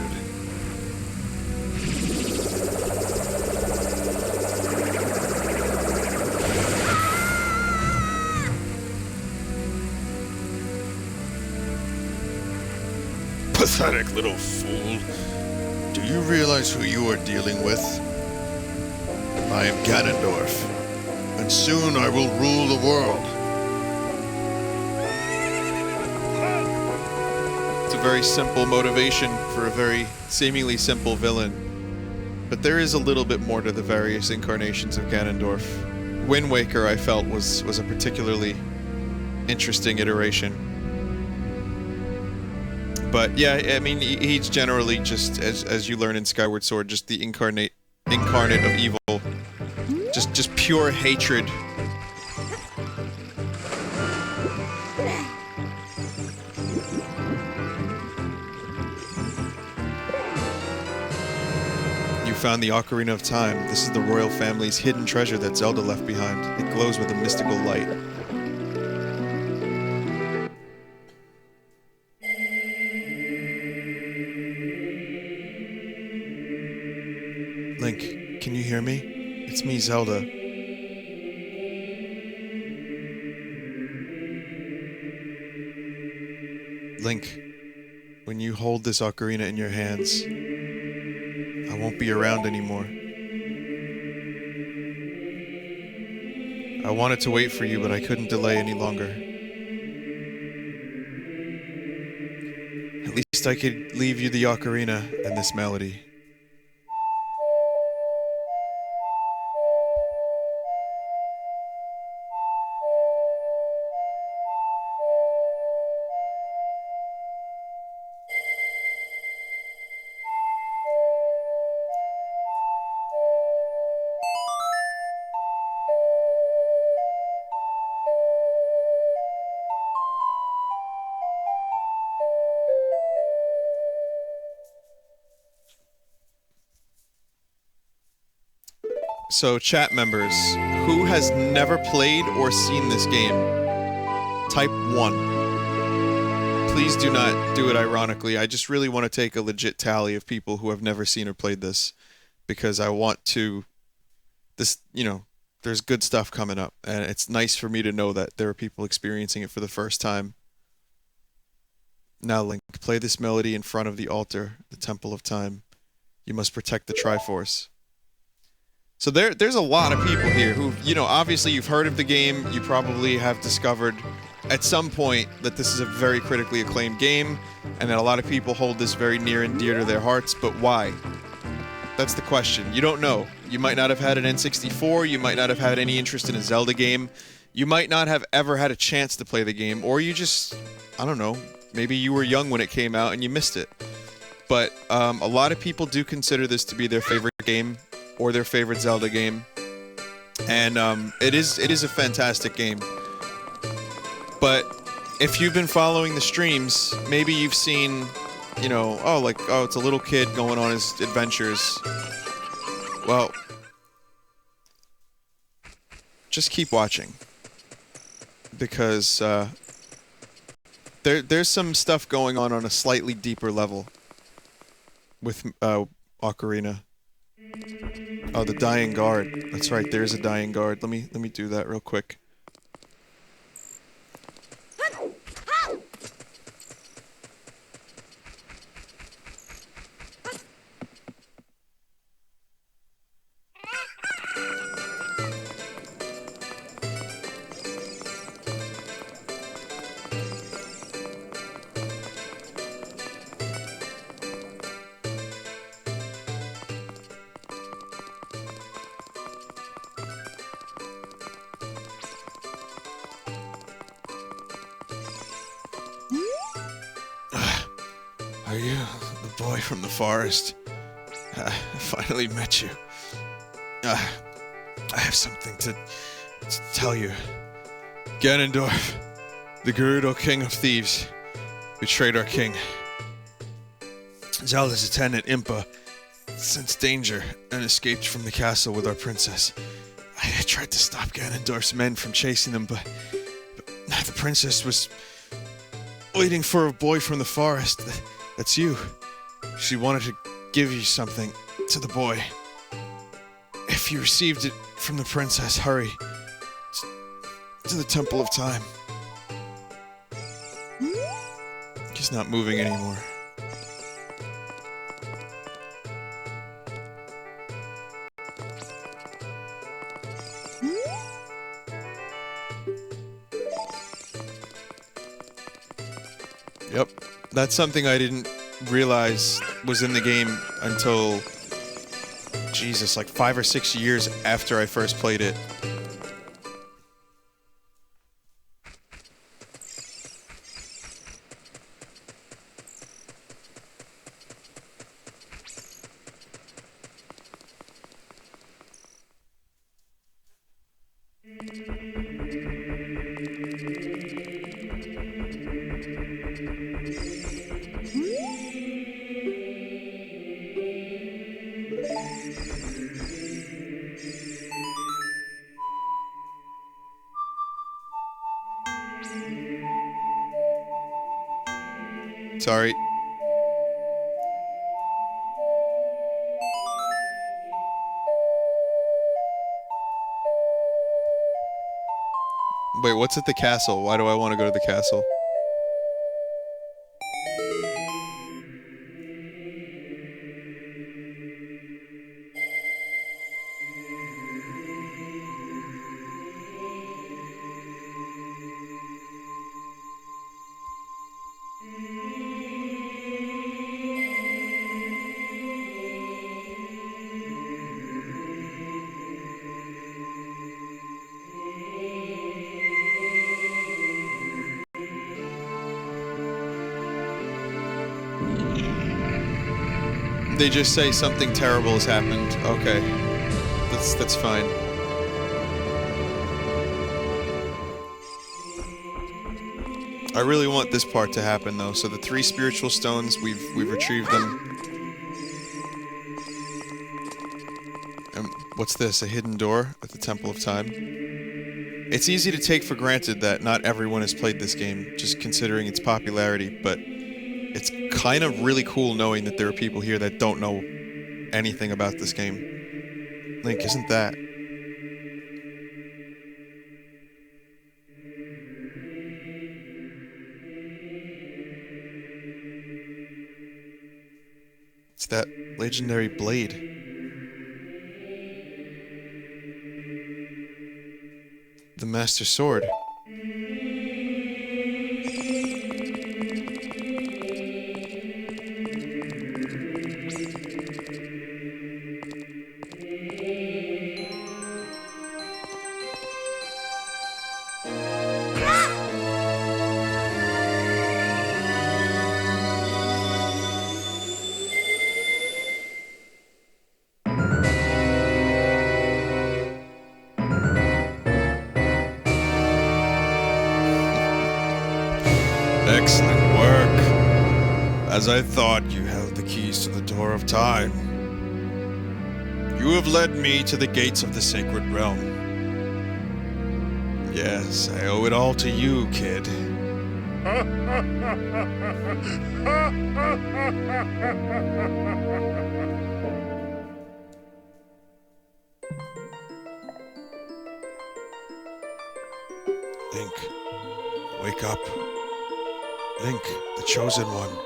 Pathetic little fool. Do you realize who you are dealing with? I am Ganondorf, and soon I will rule the world. It's a very simple motivation for a very seemingly simple villain. But there is a little bit more to the various incarnations of Ganondorf. Wind Waker, I felt, was a particularly interesting iteration. But yeah, I mean, he's generally just, as you learn in Skyward Sword, just the incarnate of evil. Just pure hatred. You found the Ocarina of Time. This is the royal family's hidden treasure that Zelda left behind. It glows with a mystical light. Link, can you hear me? It's me, Zelda. Link, when you hold this ocarina in your hands, I won't be around anymore. I wanted to wait for you, but I couldn't delay any longer. At least I could leave you the ocarina and this melody. So, chat members, who has never played or seen this game, type 1. Please do not do it ironically. I just really want to take a legit tally of people who have never seen or played this, because I want to, there's good stuff coming up, and it's nice for me to know that there are people experiencing it for the first time. Now, Link, play this melody in front of the altar, the Temple of Time. You must protect the Triforce. So there's a lot of people here who, obviously you've heard of the game. You probably have discovered at some point that this is a very critically acclaimed game, and that a lot of people hold this very near and dear to their hearts. But why? That's the question. You don't know. You might not have had an N64. You might not have had any interest in a Zelda game. You might not have ever had a chance to play the game, or you just, I don't know, maybe you were young when it came out and you missed it. But a lot of people do consider this to be their favorite game, or their favorite Zelda game, and it is a fantastic game. But if you've been following the streams, maybe you've seen, it's a little kid going on his adventures. Well, just keep watching, because there's some stuff going on a slightly deeper level with Ocarina. Oh, the dying guard. That's right, there's a dying guard. Let me do that real quick. Are you the boy from the forest? I finally met you. I have something to tell you. Ganondorf, the Gerudo King of Thieves, betrayed our king. Zelda's attendant, Impa, sensed danger and escaped from the castle with our princess. I tried to stop Ganondorf's men from chasing them, but the princess was waiting for a boy from the forest. That's you. She wanted to give you something to the boy. If you received it from the princess, hurry to the Temple of Time. He's not moving anymore. Yep, that's something I didn't realize was in the game until, Jesus, like 5 or 6 years after I first played it. Sorry. Wait, what's at the castle? Why do I want to go to the castle? They just say something terrible has happened. Okay. That's fine. I really want this part to happen though. So the 3 spiritual stones, we've retrieved them. What's this? A hidden door at the Temple of Time? It's easy to take for granted that not everyone has played this game, just considering its popularity, but it's kind of really cool knowing that there are people here that don't know anything about this game. Link, isn't that? It's that legendary blade. The Master Sword. Excellent work. As I thought, you held the keys to the door of time. You have led me to the gates of the sacred realm. Yes, I owe it all to you, kid. Link, wake up. Link, the chosen one.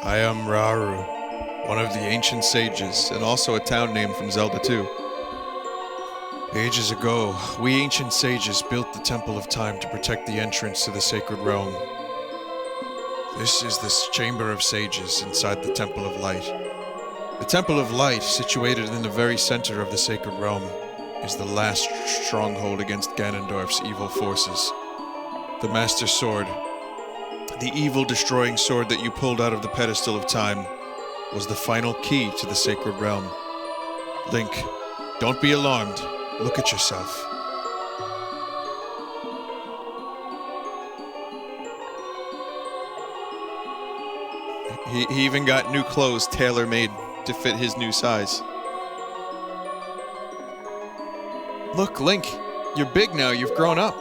I am Rauru, one of the ancient sages, and also a town name from Zelda 2. Ages ago, we ancient sages built the Temple of Time to protect the entrance to the sacred realm. This is the Chamber of Sages inside the Temple of Light. The Temple of Light, situated in the very center of the sacred realm, is the last stronghold against Ganondorf's evil forces. The Master Sword, the evil destroying sword that you pulled out of the pedestal of time, was the final key to the sacred realm. Link, don't be alarmed. Look at yourself. He even got new clothes tailor-made to fit his new size. Look, Link, you're big now. You've grown up.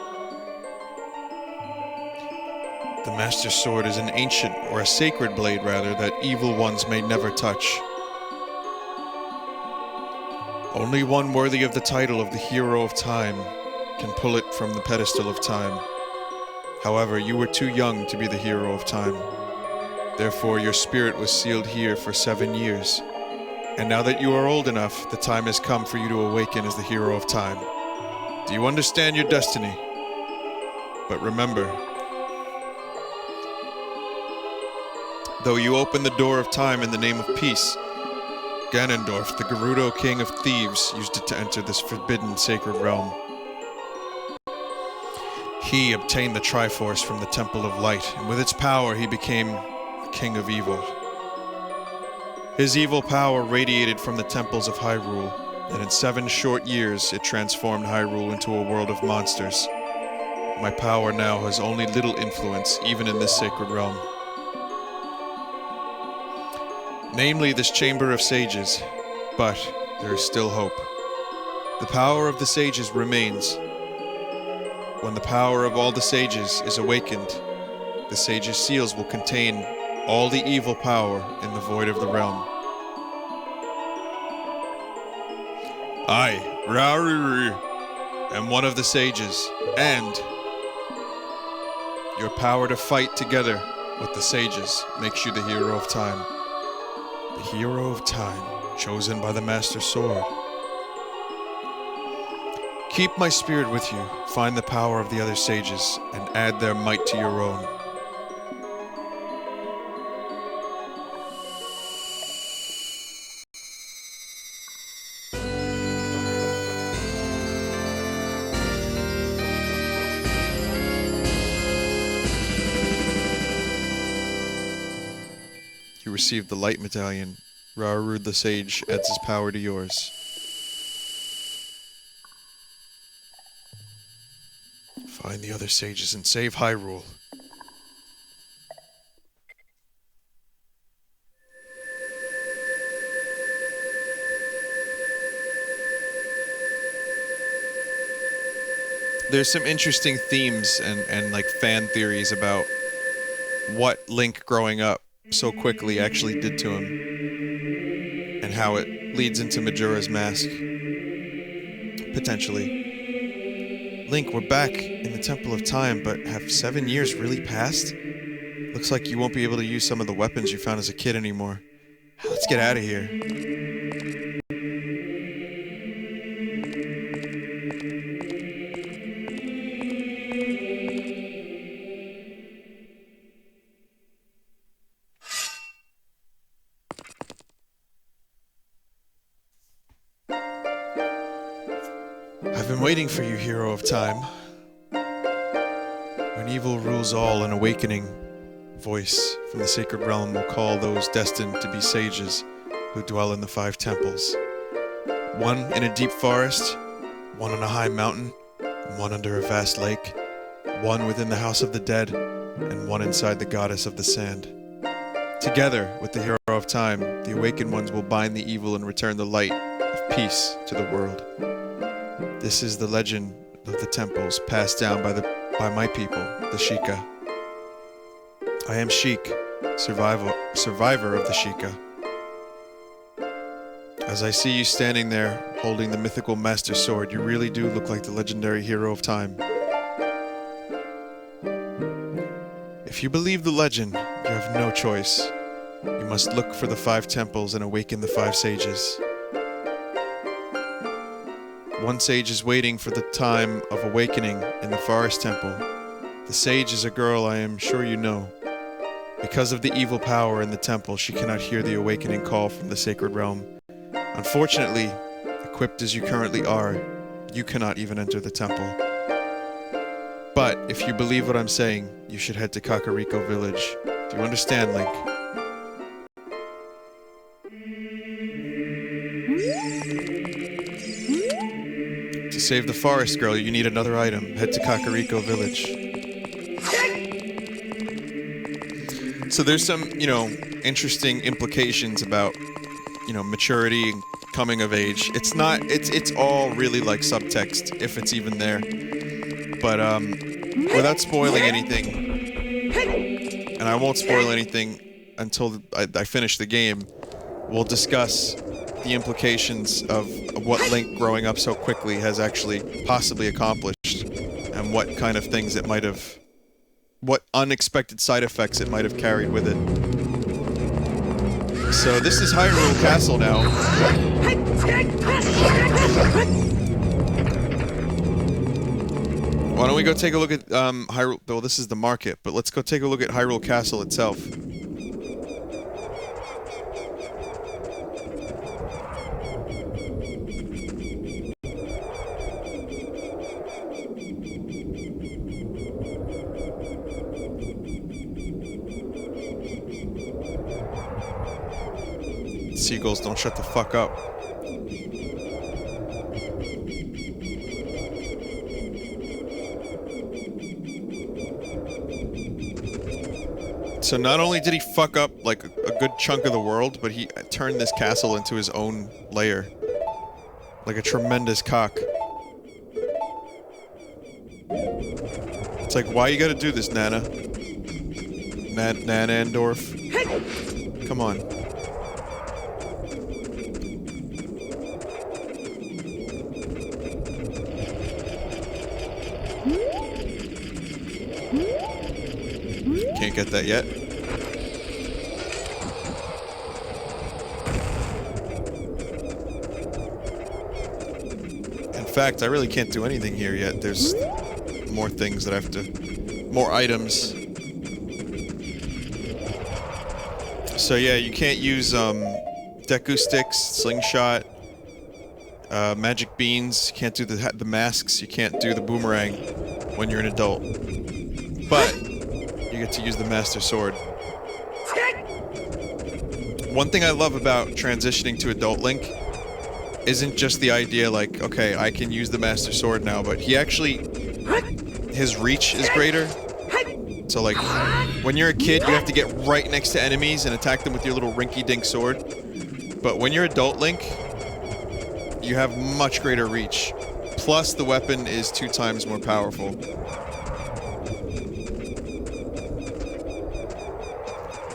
The Master Sword is an ancient, or a sacred blade rather, that evil ones may never touch. Only one worthy of the title of the Hero of Time can pull it from the pedestal of time. However, you were too young to be the Hero of Time. Therefore, your spirit was sealed here for 7 years. And now that you are old enough, the time has come for you to awaken as the Hero of Time. Do you understand your destiny? But remember, though you open the door of time in the name of peace, Ganondorf, the Gerudo King of Thieves, used it to enter this forbidden sacred realm. He obtained the Triforce from the Temple of Light, and with its power he became the King of Evil. His evil power radiated from the temples of Hyrule, and in 7 short years it transformed Hyrule into a world of monsters. my power now has only little influence, even in this sacred realm. Namely, this chamber of sages, but there is still hope. The power of the sages remains. When the power of all the sages is awakened, the sages' seals will contain all the evil power in the void of the realm. I, Rauru, am one of the sages, and your power to fight together with the sages makes you the hero of time. The hero of time, chosen by the Master Sword. Keep my spirit with you, find the power of the other sages, and add their might to your own. You received the Light Medallion. Rauru the Sage adds his power to yours. Find the other sages and save Hyrule. There's some interesting themes and like fan theories about what Link growing up so quickly actually did to him, and how it leads into Majora's Mask. Potentially. Link, we're back in the Temple of Time, but have 7 years really passed? Looks like you won't be able to use some of the weapons you found as a kid anymore. Let's get out of here. I've been waiting for you, hero of time. When evil rules all, an awakening voice from the sacred realm will call those destined to be sages who dwell in the 5 temples. One in a deep forest, one on a high mountain, and one under a vast lake, one within the house of the dead, and one inside the goddess of the sand. Together with the hero of time, the awakened ones will bind the evil and return the light of peace to the world. This is the legend of the temples passed down by my people, the Sheikah. I am Sheik, survivor of the Sheikah. As I see you standing there, holding the mythical Master Sword, you really do look like the legendary hero of time. If you believe the legend, you have no choice. You must look for the 5 temples and awaken the 5 sages. One sage is waiting for the time of awakening in the Forest Temple. The sage is a girl I am sure you know. Because of the evil power in the temple, she cannot hear the awakening call from the sacred realm. Unfortunately, equipped as you currently are, you cannot even enter the temple. But if you believe what I'm saying, you should head to Kakariko Village. Do you understand, Link? To save the forest girl, you need another item. Head to Kakariko Village. So there's some, interesting implications about, maturity and coming of age. It's all really like subtext, if it's even there. But, without spoiling anything, and I won't spoil anything until I finish the game, we'll discuss the implications of what Link growing up so quickly has actually possibly accomplished, and what kind of things it might have, what unexpected side effects it might have carried with it. So this is Hyrule Castle now. Why don't we go take a look at Hyrule, well, this is the market, but let's go take a look at Hyrule Castle itself. Seagulls, don't shut the fuck up. So not only did he fuck up like a good chunk of the world, but he turned this castle into his own lair. Like a tremendous cock. It's like, why you gotta do this, Nana? Nanandorf? Come on. Can't get that yet. In fact, I really can't do anything here yet. There's more things that I have to... More items. So yeah, you can't use, Deku sticks, slingshot, magic beans. You can't do the masks. You can't do the boomerang when you're an adult. But you get to use the Master Sword. One thing I love about transitioning to Adult Link isn't just the idea like, okay, I can use the Master Sword now, but he actually... his reach is greater. So like, when you're a kid, you have to get right next to enemies and attack them with your little rinky-dink sword. But when you're Adult Link, you have much greater reach. Plus, the weapon is 2 times more powerful.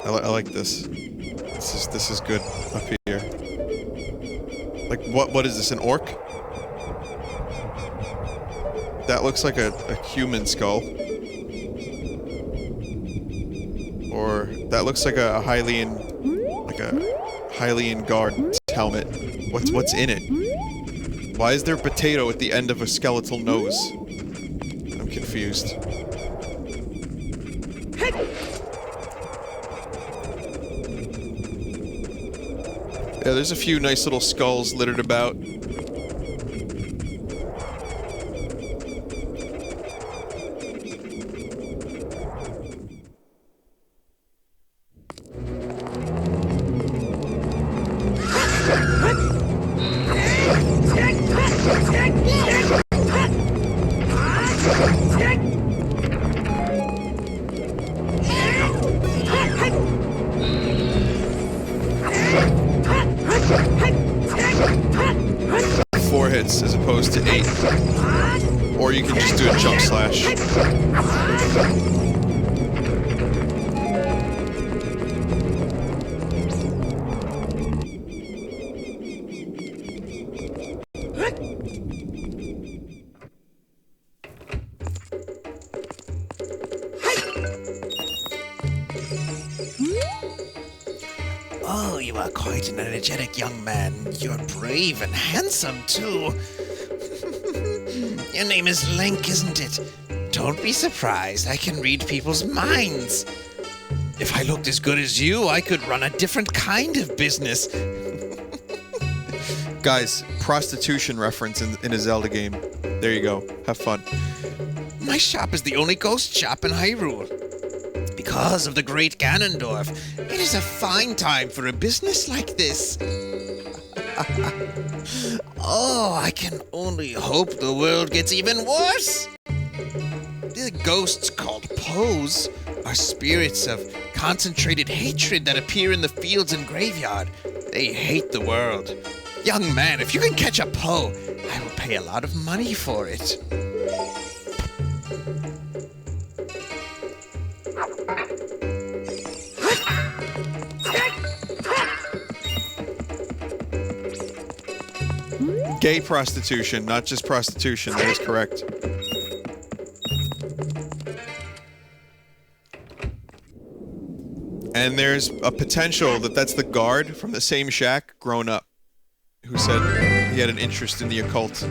I like this. This is good up here. Like, what is this, an orc? That looks like a human skull. Or that looks like a Hylian guard helmet. What's in it? Why is there a potato at the end of a skeletal nose? I'm confused. Yeah, there's a few nice little skulls littered about. As opposed to 8. Or you can just do a jump slash. Oh, you are quite an energetic young man. You're brave and handsome, too. Your name is Link, isn't it? Don't be surprised. I can read people's minds. If I looked as good as you, I could run a different kind of business. Guys, prostitution reference in a Zelda game. There you go. Have fun. My shop is the only ghost shop in Hyrule. Because of the great Ganondorf, it is a fine time for a business like this. Oh, I can only hope the world gets even worse. The ghosts called Poes are spirits of concentrated hatred that appear in the fields and graveyard. They hate the world. Young man, if you can catch a Poe, I will pay a lot of money for it. Gay prostitution, not just prostitution. That is correct. And there's a potential that that's the guard from the same shack grown up who said he had an interest in the occult.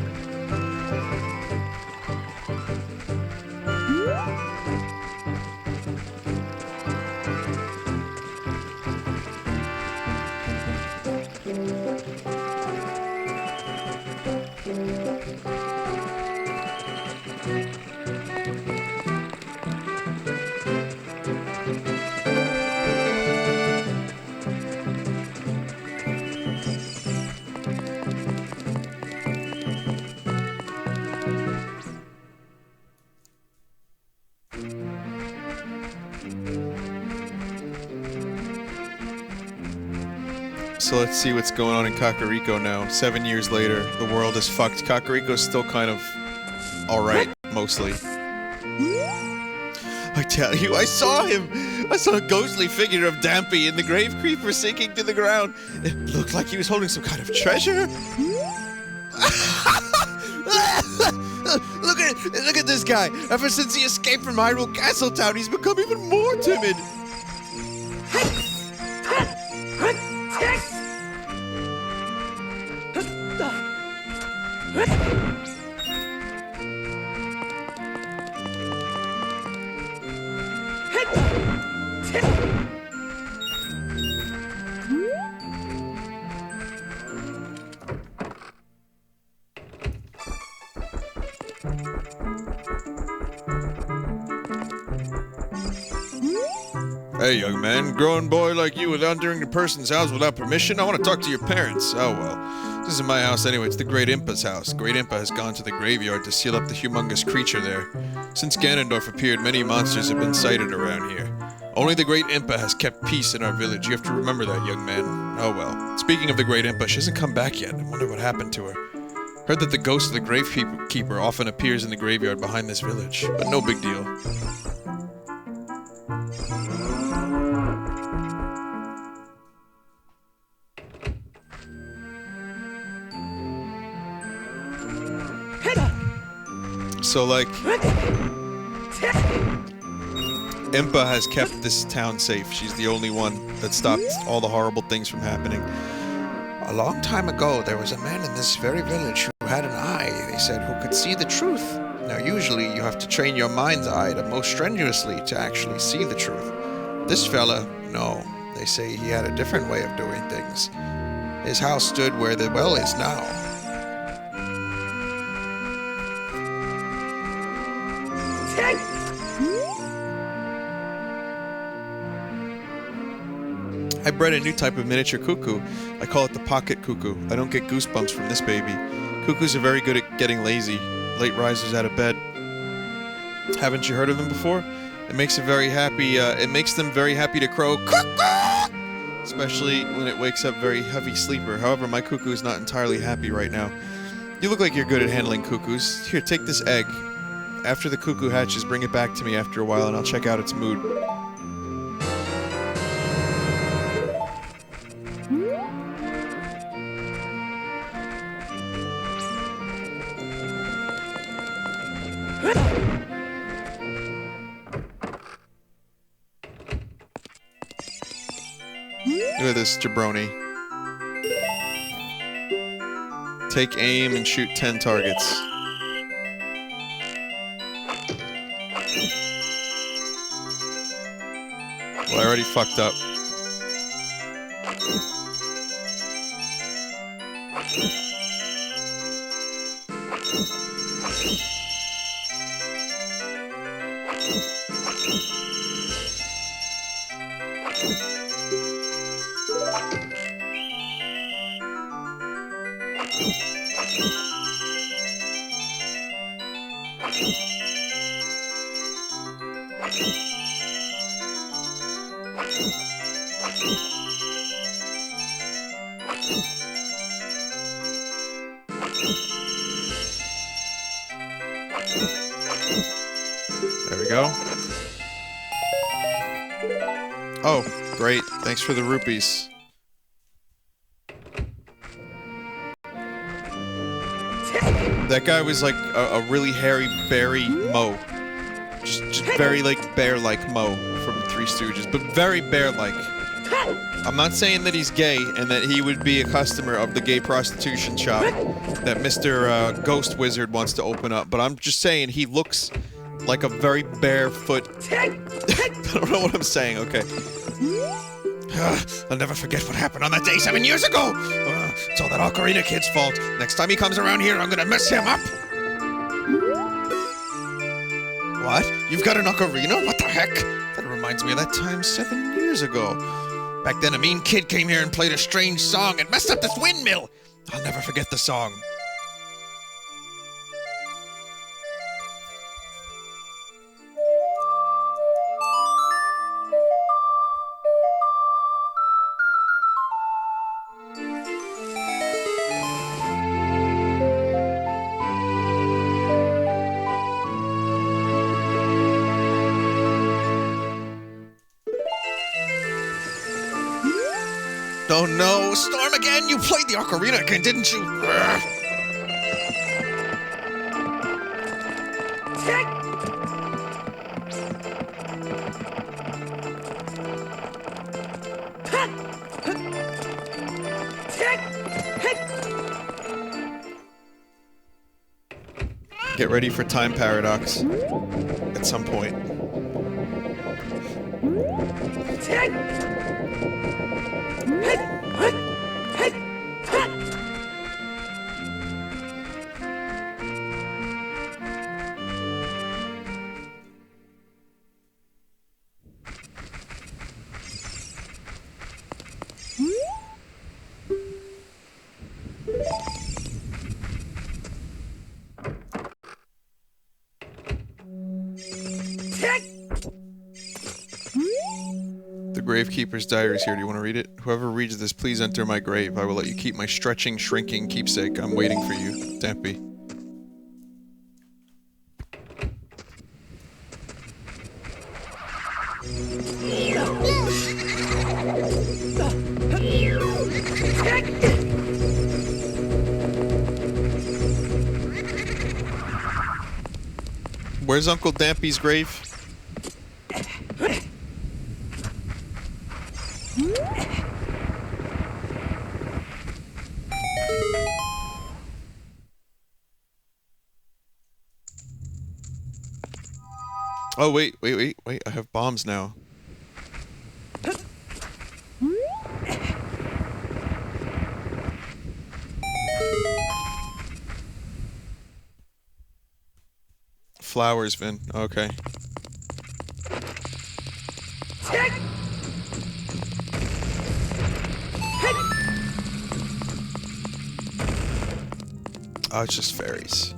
So let's see what's going on in Kakariko now. 7 years later, the world is fucked. Kakariko's still kind of alright, mostly. I tell you, I saw him! I saw a ghostly figure of Dampy in the grave creeper sinking to the ground. It looked like he was holding some kind of treasure. Look at this guy! Ever since he escaped from Hyrule Castletown, he's become even more timid! Hey, young man, grown boy like you without entering a person's house without permission? I want to talk to your parents. Oh, well. This isn't my house anyway, it's the Great Impa's house. Great Impa has gone to the graveyard to seal up the humongous creature there. Since Ganondorf appeared, many monsters have been sighted around here. Only the Great Impa has kept peace in our village. You have to remember that, young man. Oh, well. Speaking of the Great Impa, she hasn't come back yet. I wonder what happened to her. Heard that the ghost of the gravekeeper often appears in the graveyard behind this village, but no big deal. So, like, Impa has kept this town safe. She's the only one that stopped all the horrible things from happening. A long time ago, there was a man in this very village who had an eye, they said, who could see the truth. Now, usually, you have to train your mind's eye to most strenuously to actually see the truth. This fella, no. They say he had a different way of doing things. His house stood where the well is now. I bred a new type of miniature cuckoo. I call it the pocket cuckoo. I don't get goosebumps from this baby. Cuckoos are very good at getting lazy. Late risers out of bed. Haven't you heard of them before? It makes them very happy to crow cuckoo! Especially when it wakes up very heavy sleeper. However, my cuckoo is not entirely happy right now. You look like you're good at handling cuckoos. Here, take this egg. After the cuckoo hatches, bring it back to me after a while and I'll check out its mood. Look at this jabroni. Take aim and shoot 10 targets. Well, I already fucked up. There we go. Oh, great. Thanks for the rupees. That guy was like a really hairy, berry Mo. Just very, like, bear-like Mo from Three Stooges, but very bear-like. I'm not saying that he's gay and that he would be a customer of the gay prostitution shop that Mr. Ghost Wizard wants to open up, but I'm just saying he looks like a very barefoot... I don't know what I'm saying, okay. I'll never forget what happened on that day 7 years ago! It's all that Ocarina kid's fault. Next time he comes around here, I'm gonna mess him up! What? You've got an ocarina? What the heck? That reminds me of that time 7 years ago. Back then, a mean kid came here and played a strange song and messed up this windmill. I'll never forget the song. Oh no, Storm again! You played the Ocarina again, didn't you? Get ready for time paradox. At some point. The Gravekeeper's diary is here. Do you want to read it? Whoever reads this, please enter my grave. I will let you keep my stretching, shrinking keepsake. I'm waiting for you, Dampy. Where's Uncle Dampy's grave? Oh, wait. I have bombs now. Flowers, Vin. Okay. Oh, it's just fairies.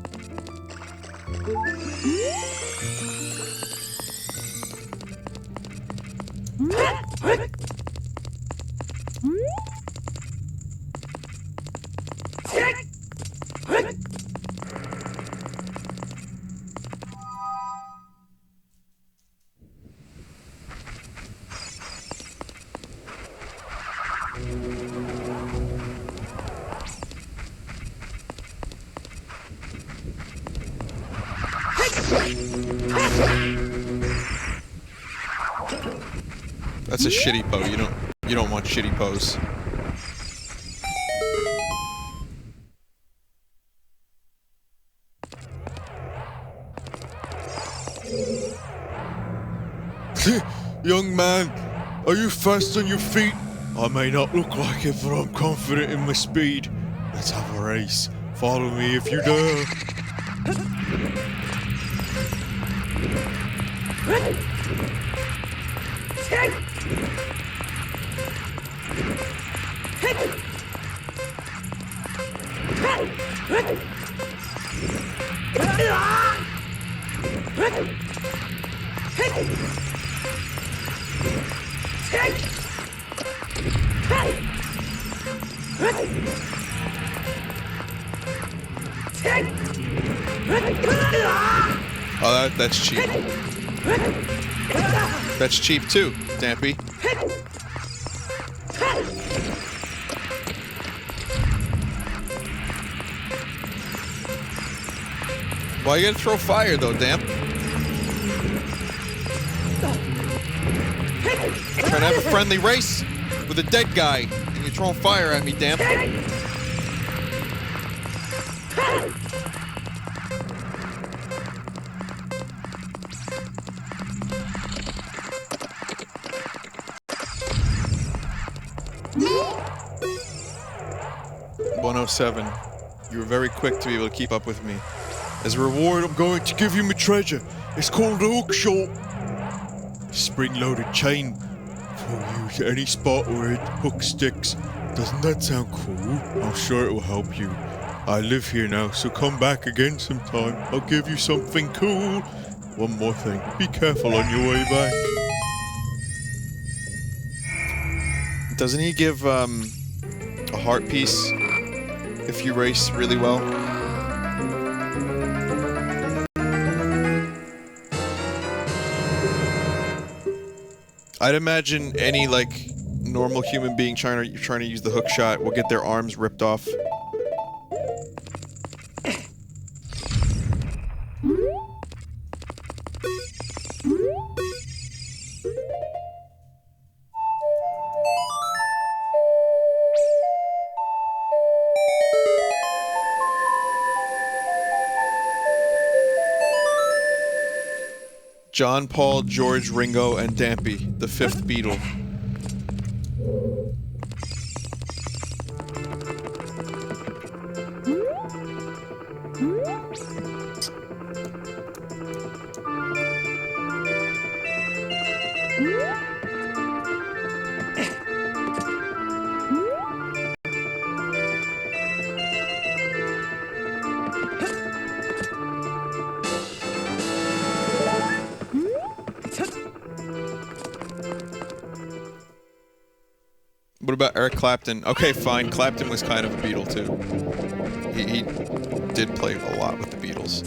That's a shitty pose. You don't want shitty pose. Young man, are you fast on your feet? I may not look like it, but I'm confident in my speed. Let's have a race. Follow me if you dare. Oh, that's cheap. That's cheap too, Dampy. Why you gotta throw fire though, Damp? Trying to have a friendly race with a dead guy, and you're throwing fire at me, Damp. .107. You were very quick to be able to keep up with me. As a reward, I'm going to give you my treasure. It's called a hook shot. Spring-loaded chain for use at any spot where it hook sticks. Doesn't that sound cool? I'm sure it will help you. I live here now, so come back again sometime. I'll give you something cool. One more thing. Be careful on your way back. Doesn't he give a heart piece if you race really well? I'd imagine any like normal human being trying to use the hook shot will get their arms ripped off. John, Paul, George, Ringo, and Dampy, the fifth Beatle. What about Eric Clapton? Okay, fine. Clapton was kind of a Beatle, too. He did play a lot with the Beatles.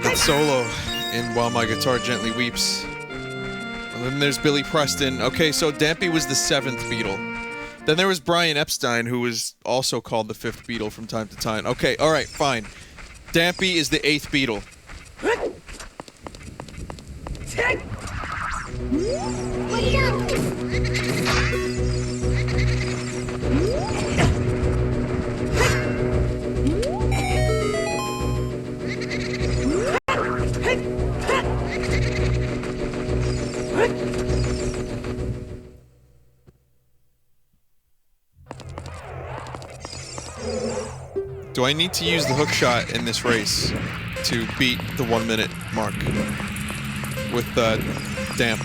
That solo in While My Guitar Gently Weeps. And then there's Billy Preston. Okay, so Dampy was the seventh Beatle. Then there was Brian Epstein, who was also called the fifth Beatle from time to time. Okay, alright, fine. Dampy is the eighth Beatle. Do I need to use the hook shot in this race to beat the 1 minute mark with Damp?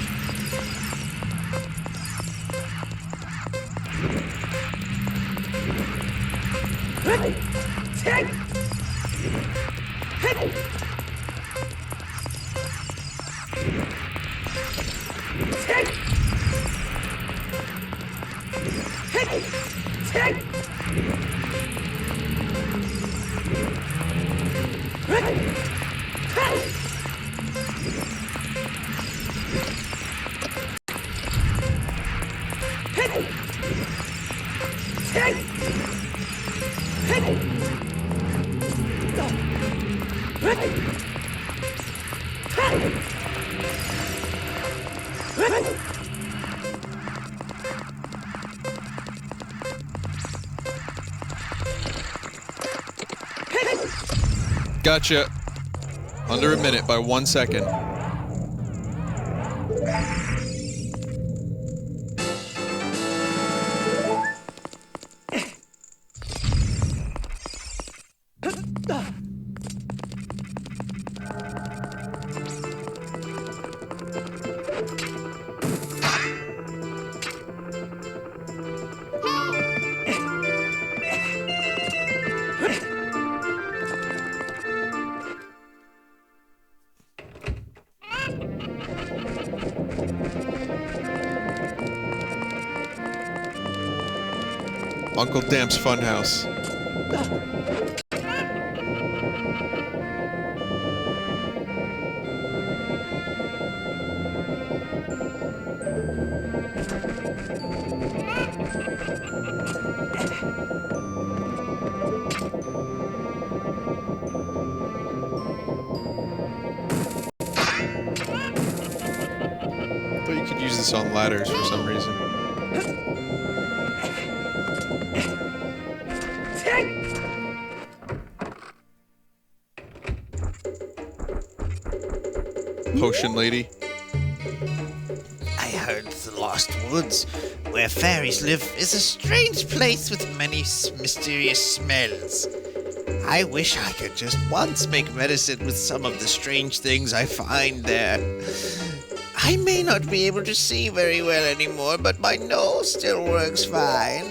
Gotcha. Under a minute by 1 second. Uncle Damp's Funhouse. I thought you could use this on ladders for some reason. Potion lady. I heard the Lost Woods, where fairies live, is a strange place with many mysterious smells. I wish I could just once make medicine with some of the strange things I find there. I may not be able to see very well anymore, but my nose still works fine.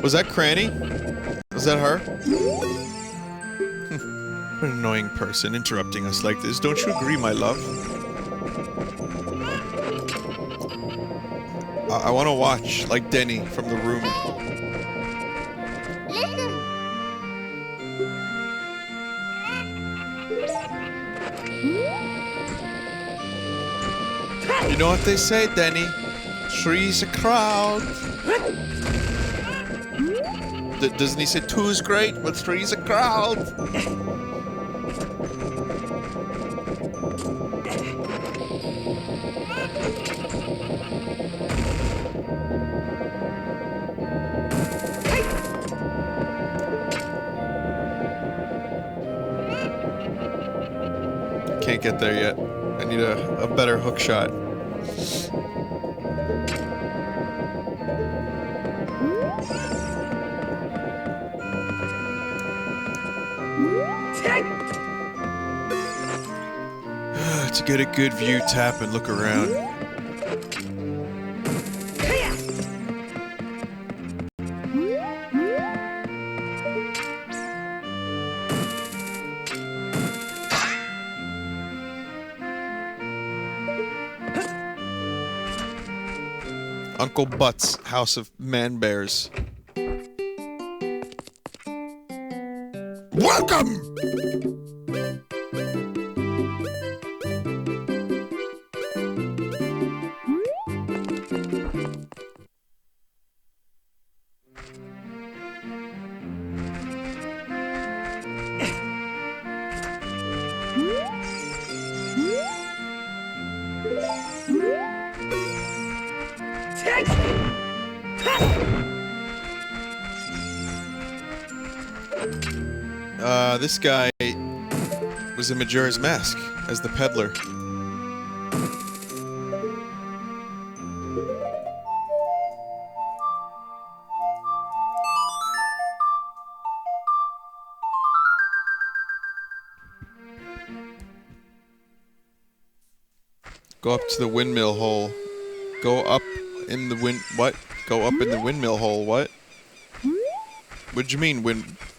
Was that Cranny? Was that her? What an annoying person interrupting us like this. Don't you agree, my love? I want to watch, like Denny from The Room. You know what they say, Denny? Three's a crowd. Doesn't he say two's great, but three's a crowd? Can't get there yet. I need a better hook shot. To get a good view, tap and look around. Uncle Butt's House of Man Bears. Welcome! This guy was in Majora's Mask as the peddler. Go up to the windmill hole. Go up in the what? Go up in the windmill hole, what? What do you mean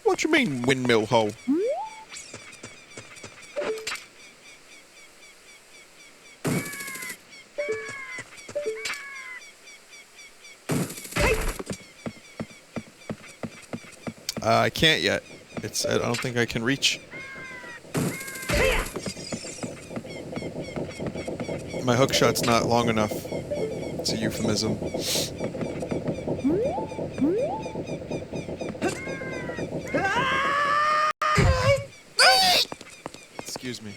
what you mean windmill hole? I can't yet. I don't think I can reach. My hook shot's not long enough. It's a euphemism. Excuse me.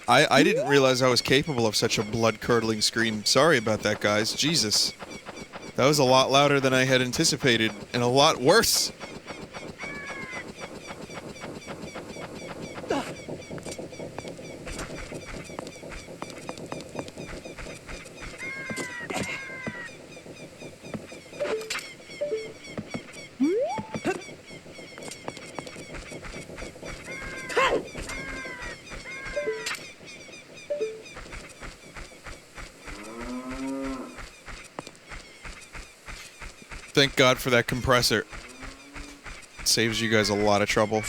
I didn't realize I was capable of such a blood-curdling scream. Sorry about that, guys. Jesus. That was a lot louder than I had anticipated, and a lot worse. Thank God for that compressor. It saves you guys a lot of trouble.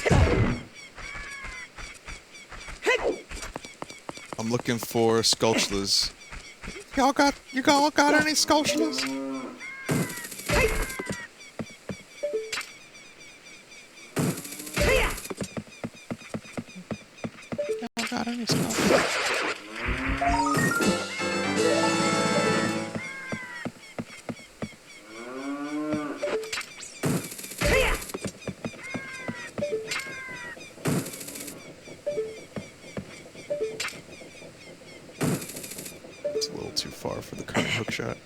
I'm looking for sculptures. Y'all got any sculptures? Y'all got any sculptures? Too far for the current hook shot.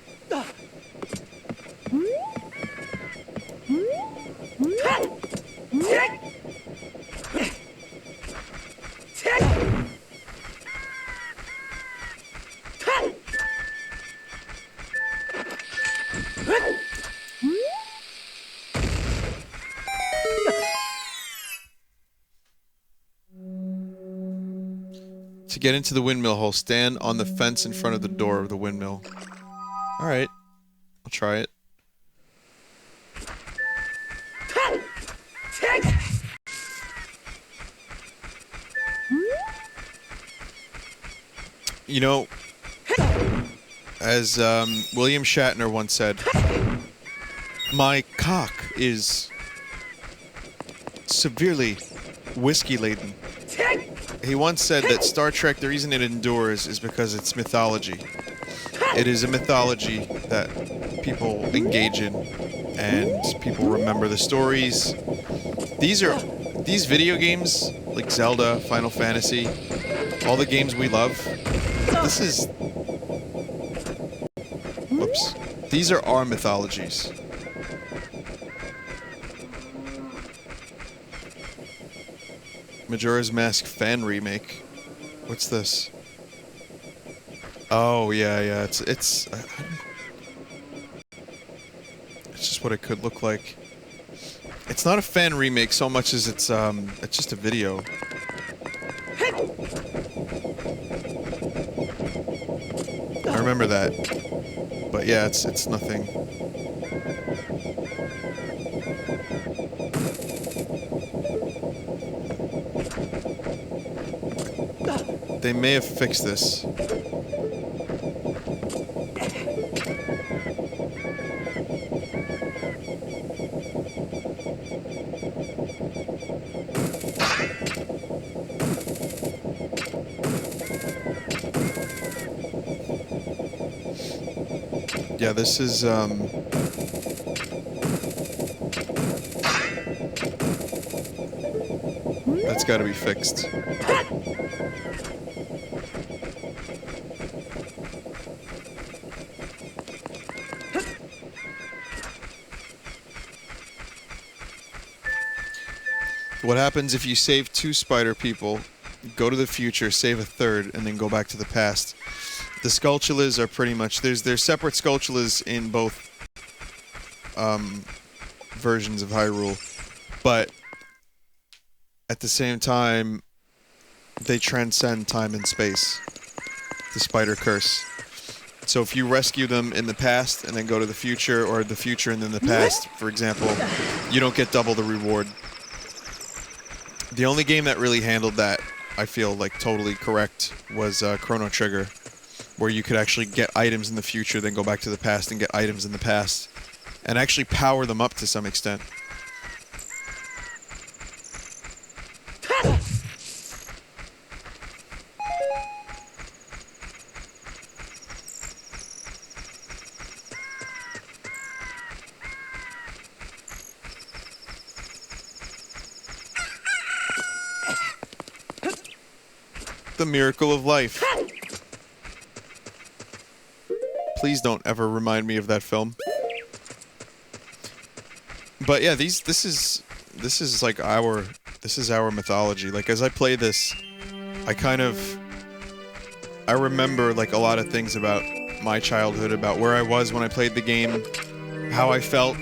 To get into the windmill hole, stand on the fence in front of the door of the windmill. Alright. I'll try it. You know, as William Shatner once said, my cock is severely whiskey-laden. He once said that Star Trek, the reason it endures is because it's mythology. It is a mythology that people engage in, and people remember the stories. These video games, like Zelda, Final Fantasy, all the games we love, these are our mythologies. Majora's Mask fan remake. What's this? Oh yeah, it's just what it could look like. It's not a fan remake so much as it's just a video. I remember that. But yeah, it's nothing. They may have fixed this. Yeah, this is, that's gotta be fixed. What happens if you save 2 spider people, go to the future, save a 3rd, and then go back to the past? The Skulltulas are pretty much... There's separate Skulltulas in both versions of Hyrule, but at the same time, they transcend time and space. The Spider Curse. So if you rescue them in the past and then go to the future, or the future and then the past, for example, you don't get double the reward. The only game that really handled that, I feel like totally correct, was Chrono Trigger, where you could actually get items in the future, then go back to the past and get items in the past, and actually power them up to some extent. The miracle of life. Please don't ever remind me of that film. But yeah, this is like our mythology. Like, as I play this, I remember like a lot of things about my childhood, about where I was when I played the game, how I felt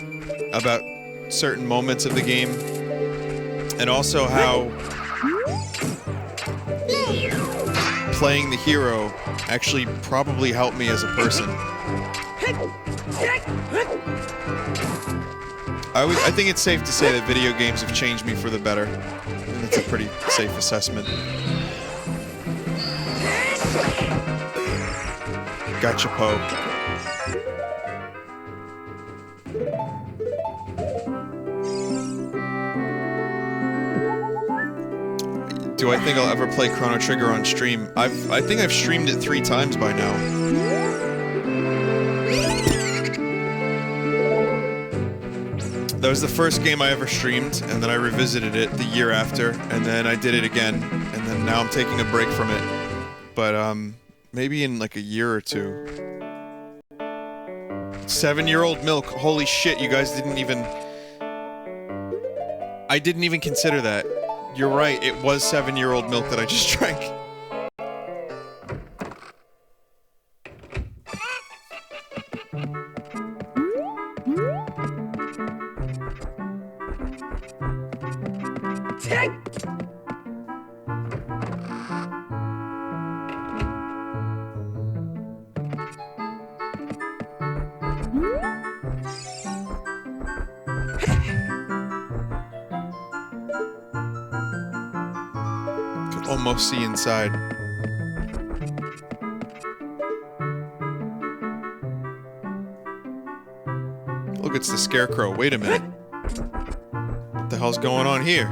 about certain moments of the game, and also how playing the hero actually probably helped me as a person. I think it's safe to say that video games have changed me for the better, and it's a pretty safe assessment. Gotcha, Poe. Do I think I'll ever play Chrono Trigger on stream? I think I've streamed it 3 times by now. That was the first game I ever streamed, and then I revisited it the year after, and then I did it again, and then now I'm taking a break from it. But, maybe in like a year or 2. 7-year-old milk. Holy shit, you guys didn't even... I didn't even consider that. You're right, it was 7-year-old milk that I just drank. almost see inside. Look, it's the Scarecrow. Wait a minute. What the hell's going on here?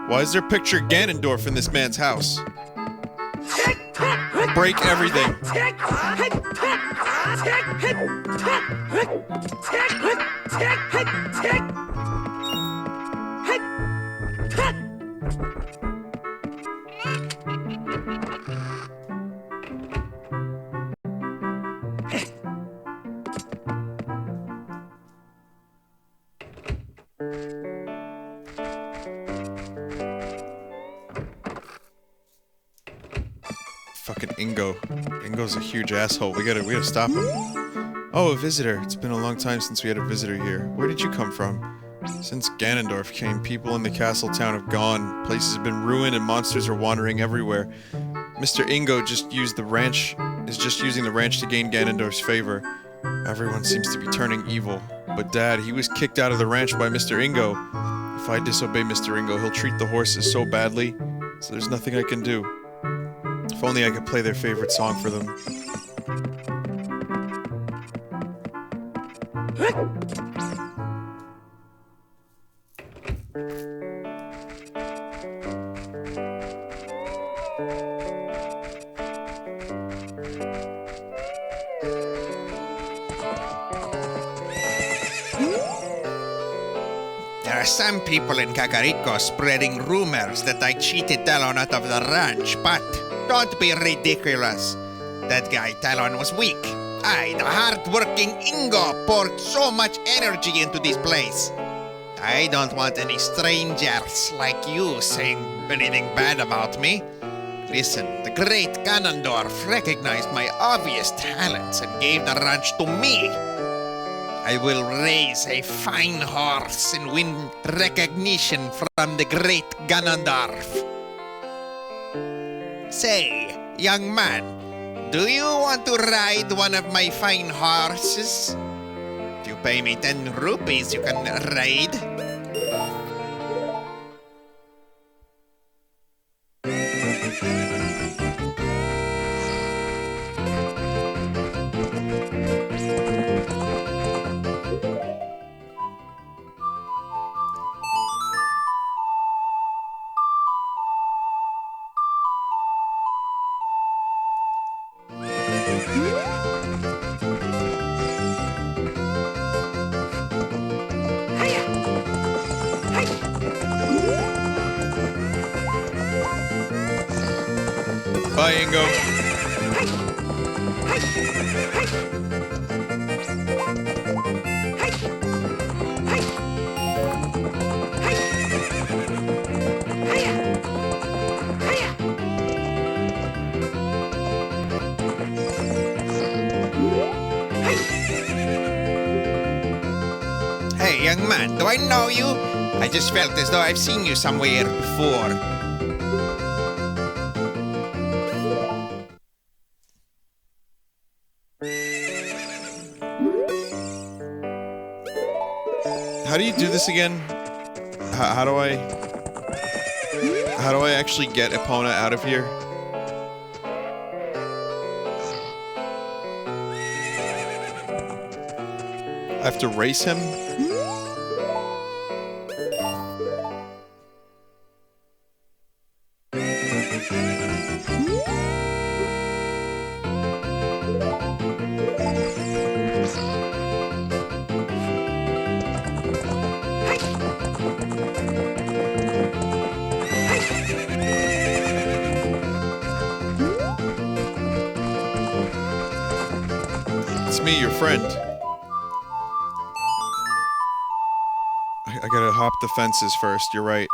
Why is there a picture of Ganondorf in this man's house? Break everything. Fucking Ingo. Ingo's a huge asshole. We gotta stop him. Oh, a visitor. It's been a long time since we had a visitor here. Where did you come from? Since Ganondorf came, people in the castle town have gone. Places have been ruined and monsters are wandering everywhere. Mr. Ingo is just using the ranch to gain Ganondorf's favor. Everyone seems to be turning evil. But Dad, he was kicked out of the ranch by Mr. Ingo. If I disobey Mr. Ingo, he'll treat the horses so badly, so there's nothing I can do. If only I could play their favorite song for them. There are some people in Kakariko spreading rumors that I cheated Talon out of the ranch, but don't be ridiculous. That guy Talon was weak. I, the hard-working Ingo, poured so much energy into this place. I don't want any strangers like you saying anything bad about me. Listen, the great Ganondorf recognized my obvious talents and gave the ranch to me. I will raise a fine horse and win recognition from the great Ganondorf. Say, young man, do you want to ride one of my fine horses? If you pay me 10 rupees, you can ride. Bye, Ingo. Hey, young man, do I know you? I just felt as though I've seen you somewhere before. How do you do this again? How do I actually get Epona out of here? I have to race him? It's me, your friend. I gotta hop the fences first, you're right.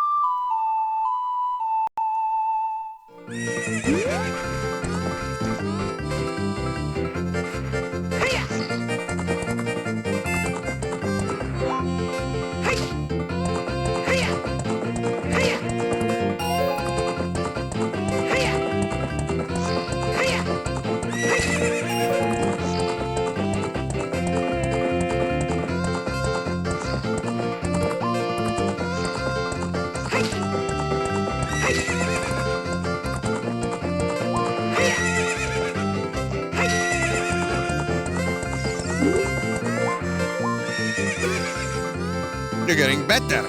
getting better.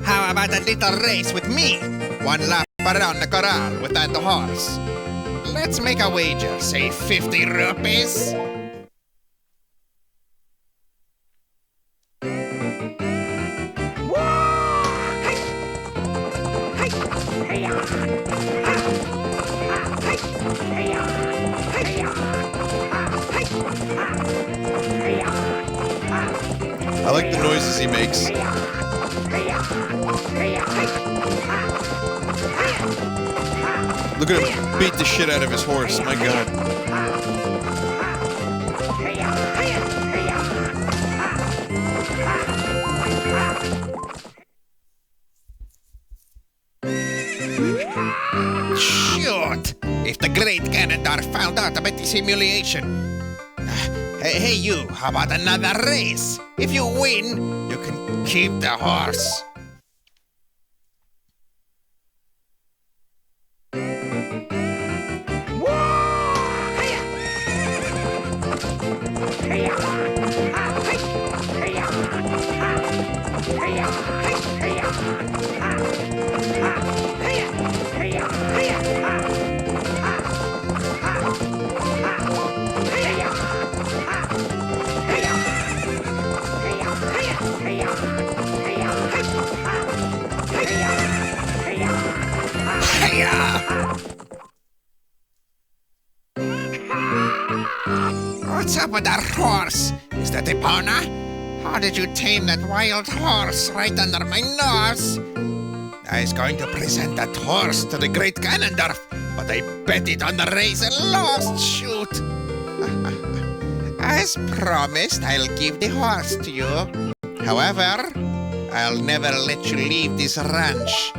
How about a little race with me? One lap around the corral without the horse. Let's make a wager, say 50 rupees. I like the noises he makes. Look at him beat the shit out of his horse, my god. Shoot! If the great Ganondorf found out about this humiliation. Hey you, how about another race? If you win, you can keep the horse. What's up with that horse? Is that Epona? How did you tame that wild horse right under my nose? I was going to present that horse to the great Ganondorf, but I bet it on the race and lost. Shoot! As promised, I'll give the horse to you. However, I'll never let you leave this ranch.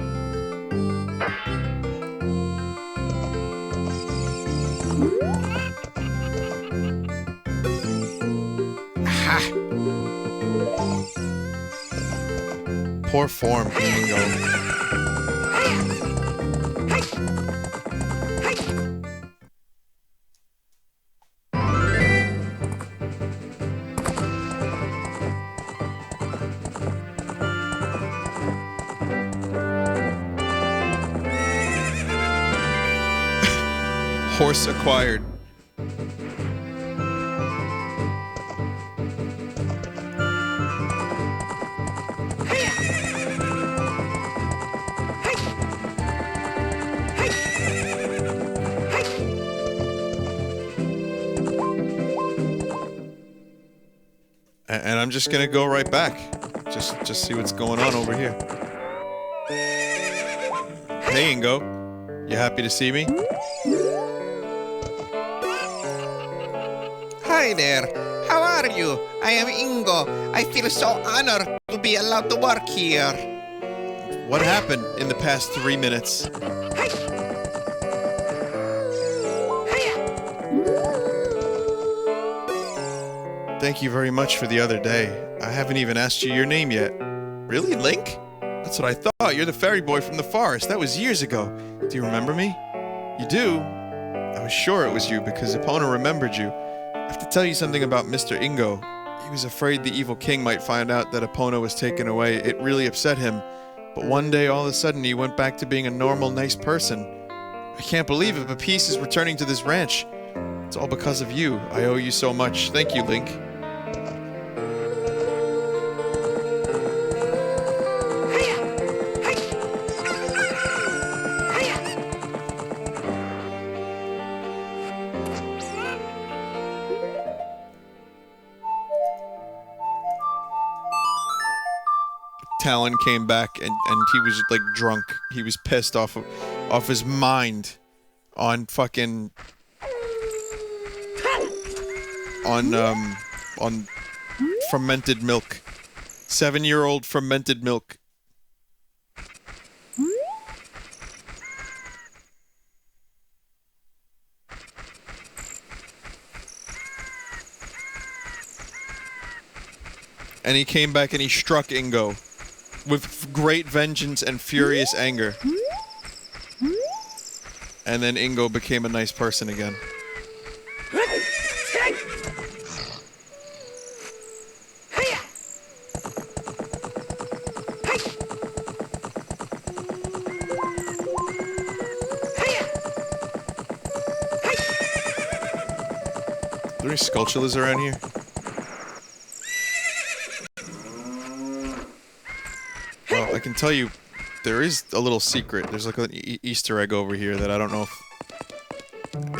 Poor form, Ingo. Horse acquired. And I'm just gonna go right back. Just see what's going on over here. Hey, Ingo. You happy to see me? Hi there. How are you? I am Ingo. I feel so honored to be allowed to work here. What happened in the past 3 minutes? Thank you very much for the other day. I haven't even asked you your name yet. Really, Link? That's what I thought. You're the fairy boy from the forest. That was years ago. Do you remember me? You do? I was sure it was you because Epona remembered you. I have to tell you something about Mr. Ingo. He was afraid the evil king might find out that Epona was taken away. It really upset him. But one day, all of a sudden, he went back to being a normal, nice person. I can't believe it, but peace is returning to this ranch. It's all because of you. I owe you so much. Thank you, Link. Talon came back and he was like drunk. He was pissed off his mind on fucking on fermented milk. 7-year-old fermented milk. And he came back and he struck Ingo with great vengeance and furious anger. And then Ingo became a nice person again. there any Skulltulas around here? Well, I can tell you, there is a little secret. There's like an Easter egg over here that I don't know if...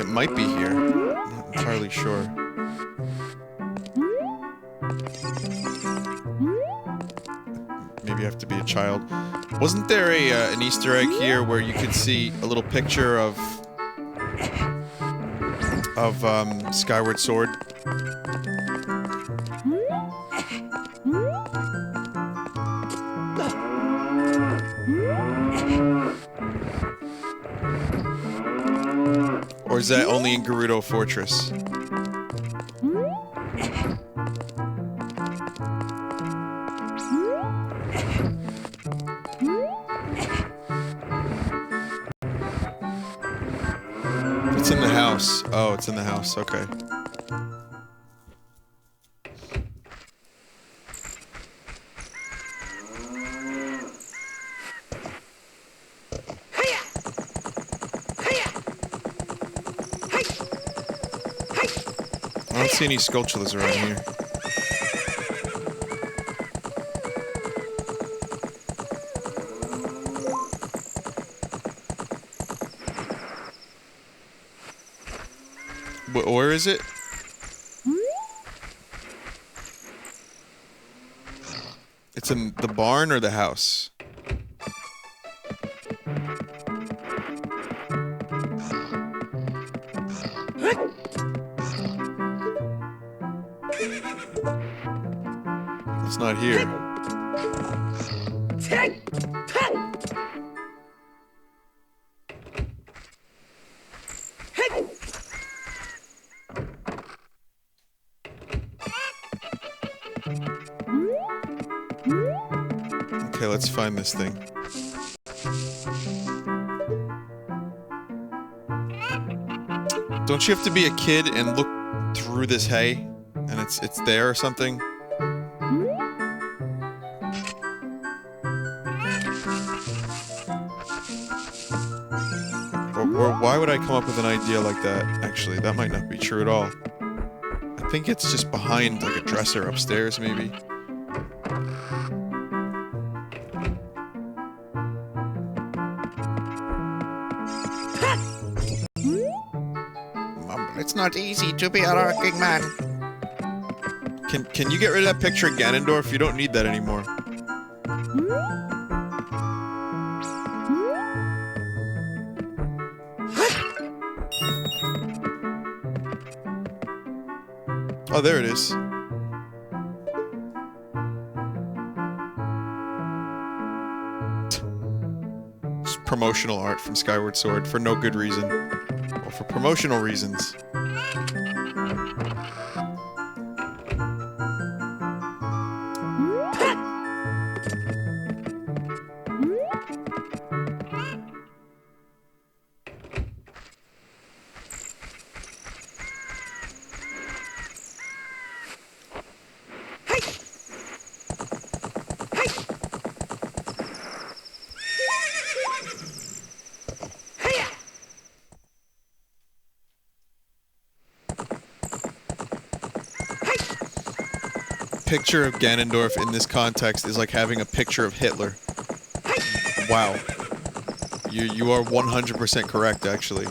It might be here. I'm not entirely sure. Maybe I have to be a child. Wasn't there an Easter egg here where you could see a little picture of Skyward Sword? Or is that only in Gerudo Fortress? It's in the house. Oh, it's in the house. Okay. I don't see any Skulltulas around here. Where is it? It's in the barn or the house? It's not here. Okay, let's find this thing. Don't you have to be a kid and look through this hay? And it's there or something? Or why would I come up with an idea like that? Actually, that might not be true at all. I think it's just behind, like, a dresser upstairs, maybe. It's not easy to be a working man. Can you get rid of that picture of Ganondorf? You don't need that anymore. Oh, there it is. Just promotional art from Skyward Sword for no good reason. Or for promotional reasons. Picture of Ganondorf in this context is like having a picture of Hitler. Wow. You are 100% correct, actually.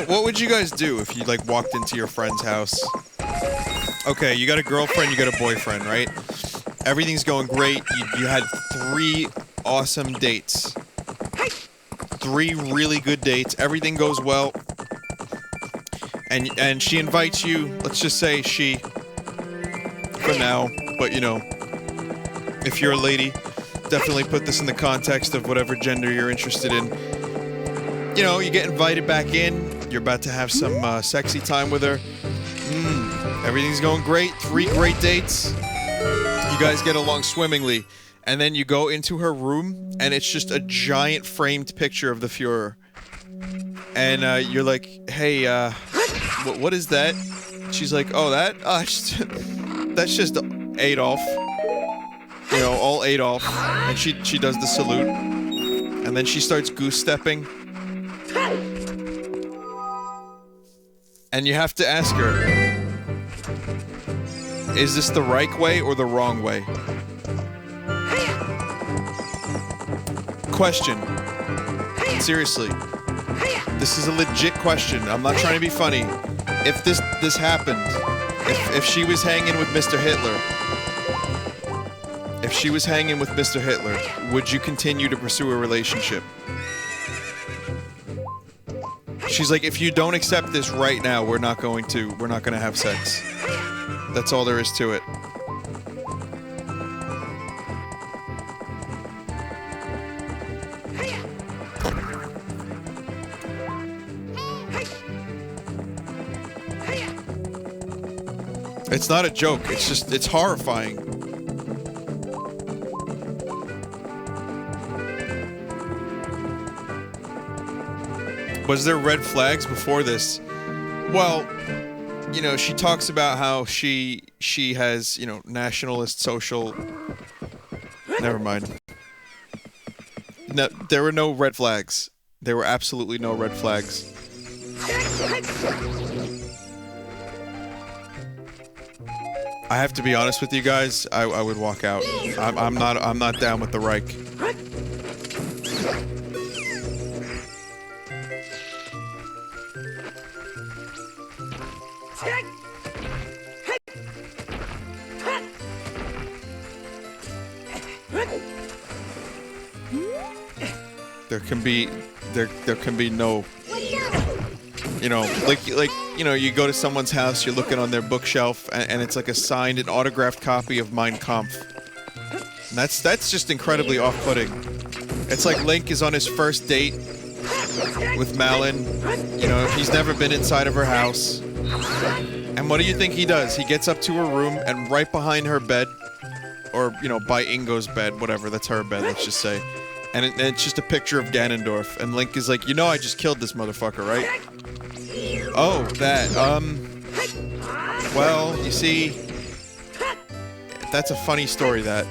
What would you guys do if you, like, walked into your friend's house? Okay, you got a girlfriend, you got a boyfriend, right? Everything's going great. You had 3 awesome dates. 3 really good dates. Everything goes well. And she invites you, let's just say she, for now, but, you know, if you're a lady, definitely put this in the context of whatever gender you're interested in. You know, you get invited back in. You're about to have some sexy time with her. Everything's going great. 3 great dates. You guys get along swimmingly. And then you go into her room, and it's just a giant framed picture of the Fuhrer. and you're like, hey, what is that? She's like, oh, that? That's just Adolf. You know, all Adolf. And she does the salute. And then she starts goose-stepping. And you have to ask her, is this the right way or the wrong way? Question. Seriously. This is a legit question. I'm not trying to be funny. If this happened, if she was hanging with Mr. Hitler, would you continue to pursue a relationship? She's like, if you don't accept this right now, we're not gonna have sex. That's all there is to it. It's not a joke, it's horrifying. Was there red flags before this? Well, you know, she talks about how she has, you know, nationalist social... Never mind. No, there were no red flags. There were absolutely no red flags. I have to be honest with you guys, I would walk out. I'm not down with the Reich. There can be no, you know, like you know, you go to someone's house, you're looking on their bookshelf, and it's like a signed and autographed copy of Mein Kampf. And that's just incredibly off-putting. It's like Link is on his first date with Malin. You know, he's never been inside of her house. And what do you think he does? He gets up to her room, and right behind her bed, or, you know, by Ingo's bed, whatever, that's her bed, let's just say. And it's just a picture of Ganondorf, and Link is like, you know I just killed this motherfucker, right? Oh, that, well, you see, that's a funny story, that.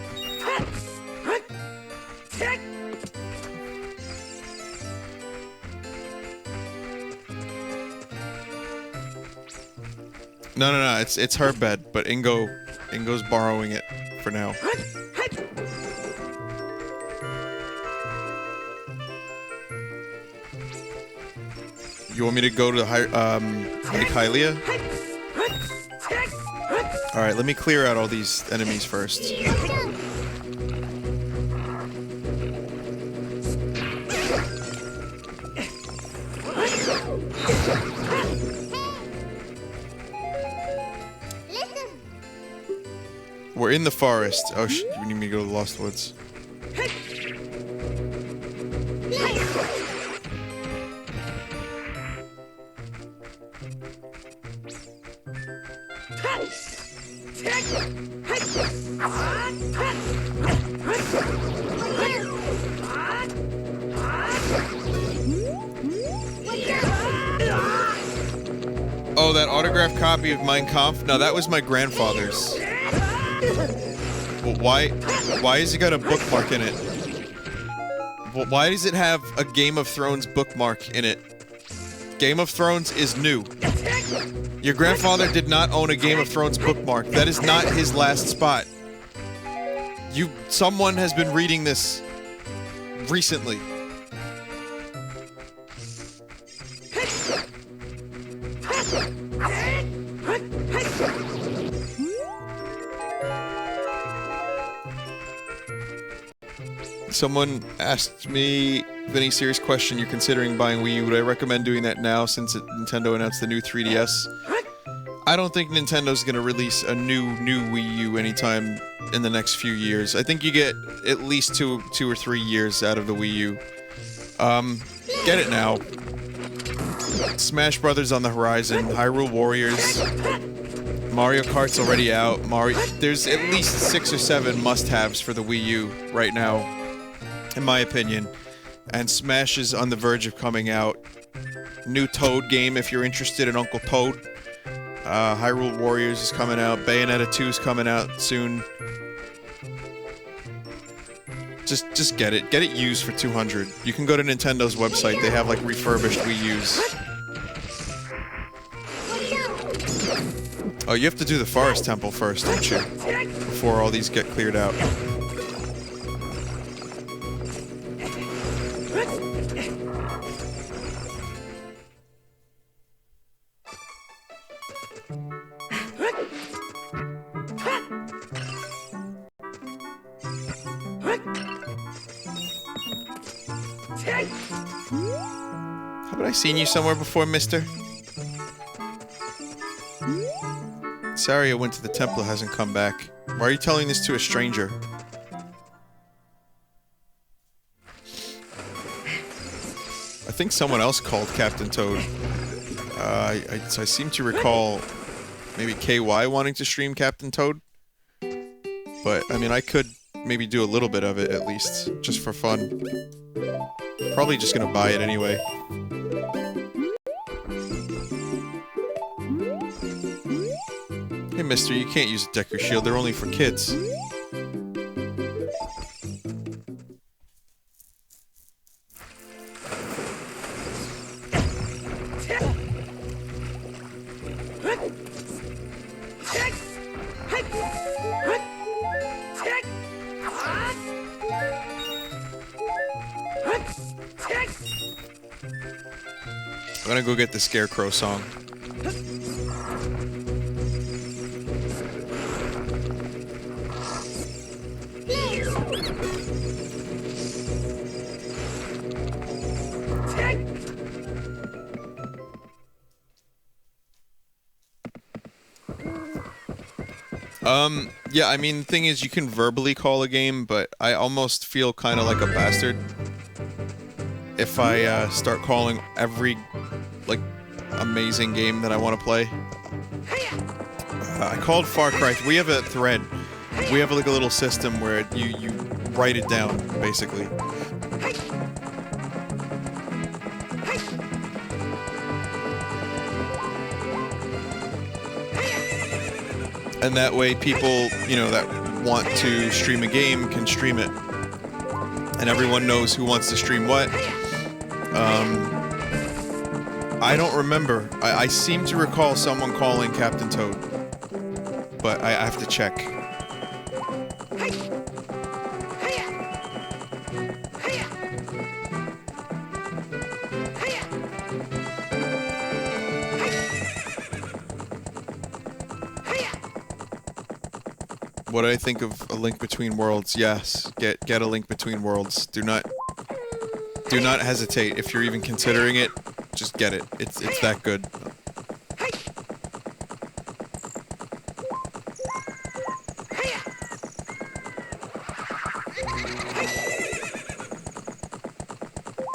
No, it's her bed, but Ingo's borrowing it for now. You want me to go to Lake Hylia? Alright, let me clear out all these enemies first. We're in the forest. Oh, we need me to go to the Lost Woods. Oh, that autographed copy of Mein Kampf? No, that was my grandfather's. Well, why has it got a bookmark in it? Well, why does it have a Game of Thrones bookmark in it? Game of Thrones is new. Your grandfather did not own a Game of Thrones bookmark. That is not his last spot. Someone has been reading this recently. Someone asked me, Vinny, serious question, you're considering buying Wii U. Would I recommend doing that now since Nintendo announced the new 3DS? I don't think Nintendo's gonna release a new Wii U anytime in the next few years. I think you get at least two or 3 years out of the Wii U. Get it now. Smash Brothers on the horizon, Hyrule Warriors, Mario Kart's already out. There's at least 6 or 7 must-haves for the Wii U right now, in my opinion. And Smash is on the verge of coming out. New Toad game if you're interested in Uncle Toad. Hyrule Warriors is coming out. Bayonetta 2 is coming out soon. Just get it. Get it used for 200. You can go to Nintendo's website. They have like refurbished Wii U's. Oh, you have to do the Forest Temple first, don't you? Before all these get cleared out. Haven't I seen you somewhere before, mister? Saria went to the temple, hasn't come back. Why are you telling this to a stranger? I think someone else called Captain Toad. I seem to recall maybe KY wanting to stream Captain Toad. But, I mean, I could maybe do a little bit of it, at least, just for fun. Probably just gonna buy it anyway. Hey, mister, you can't use a Decker Shield, they're only for kids. I'm gonna go get the Scarecrow song. Yeah, I mean, the thing is, you can verbally call a game, but I almost feel kind of like a bastard if I start calling every, amazing game that I want to play. I called Far Cry. We have a thread. We have, a little system where you write it down, basically. And that way people, that want to stream a game can stream it. And everyone knows who wants to stream what. I don't remember. I seem to recall someone calling Captain Toad. But I have to check. What do I think of A Link Between Worlds? Yes, get A Link Between Worlds. Do not hesitate. If you're even considering it, just get it. It's that good.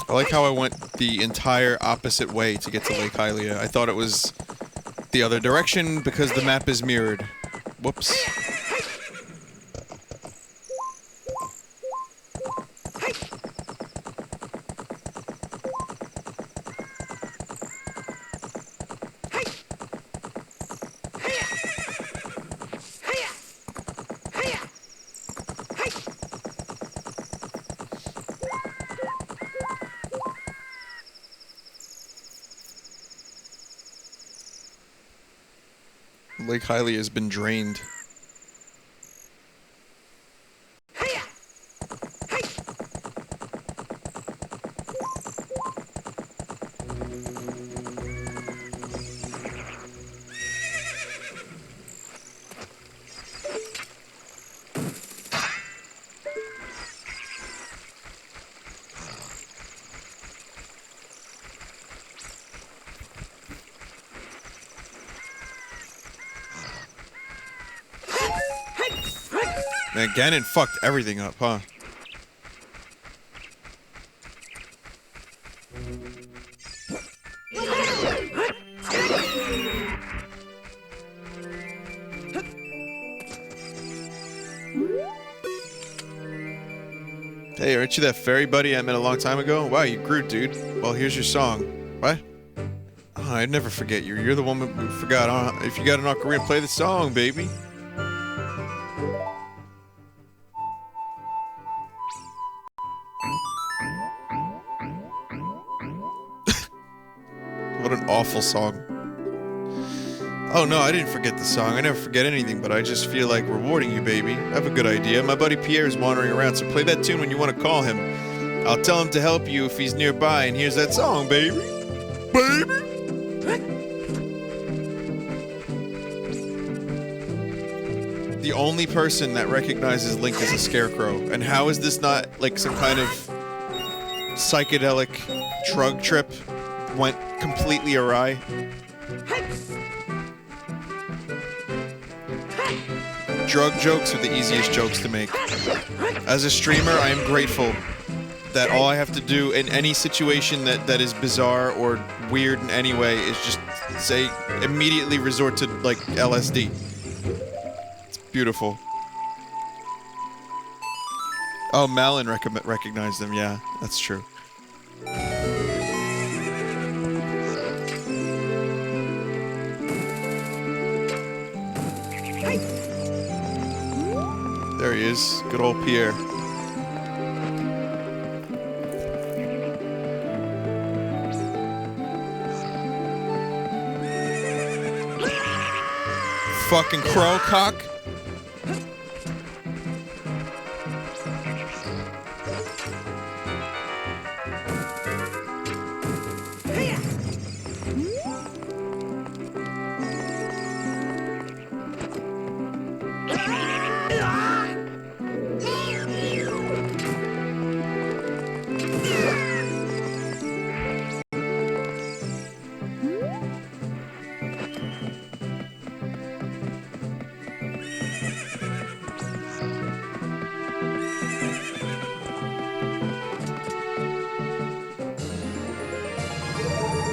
I like how I went the entire opposite way to get to Lake Hylia. I thought it was the other direction because the map is mirrored. Whoops. Lake Hylia has been drained. Man, Ganon fucked everything up, huh? Hey, aren't you that fairy buddy I met a long time ago? Wow, you grew, dude. Well, here's your song. What? Oh, I'd never forget you. You're the one who forgot. If you got an ocarina, play the song, baby. What an awful song. Oh no, I didn't forget the song. I never forget anything, but I just feel like rewarding you, baby. I have a good idea. My buddy Pierre is wandering around, so play that tune when you want to call him. I'll tell him to help you if he's nearby, and here's that song, baby. Baby! The only person that recognizes Link as a scarecrow. And how is this not like some kind of psychedelic drug trip went completely awry? Drug jokes are the easiest jokes to make. As a streamer, I am grateful that all I have to do in any situation that is bizarre or weird in any way is just say, immediately resort to, like, LSD. It's beautiful. Oh, Malin recognized them, yeah, that's true. There he is, good old Pierre. Fucking crow cock.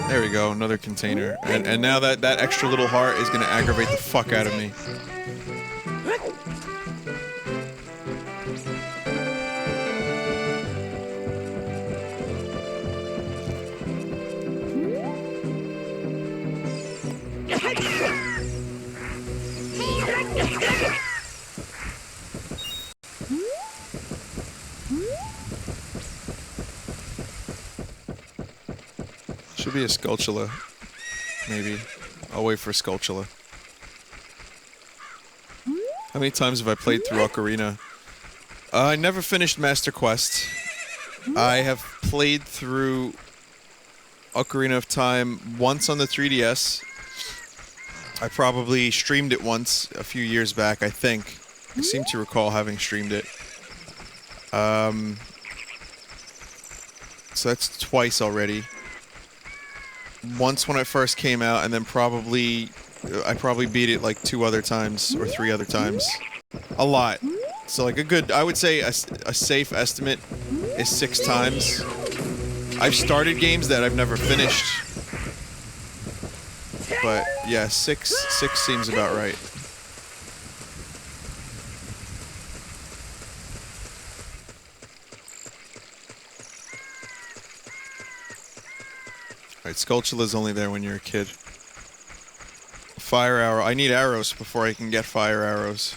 There we go, another container. And now that extra little heart is gonna aggravate the fuck out of me. Should be a Skulltula. Maybe. I'll wait for a Skulltula. How many times have I played through Ocarina? I never finished Master Quest. I have played through Ocarina of Time once on the 3DS. I probably streamed it once a few years back, I think. I seem to recall having streamed it. So that's twice already. Once when it first came out, and then I probably beat it like 2 other times, or 3 other times. A lot. So like a good, I would say a safe estimate is 6 times. I've started games that I've never finished. But yeah, 6 seems about right. Alright, Skulltula's only there when you're a kid. Fire arrow. I need arrows before I can get fire arrows.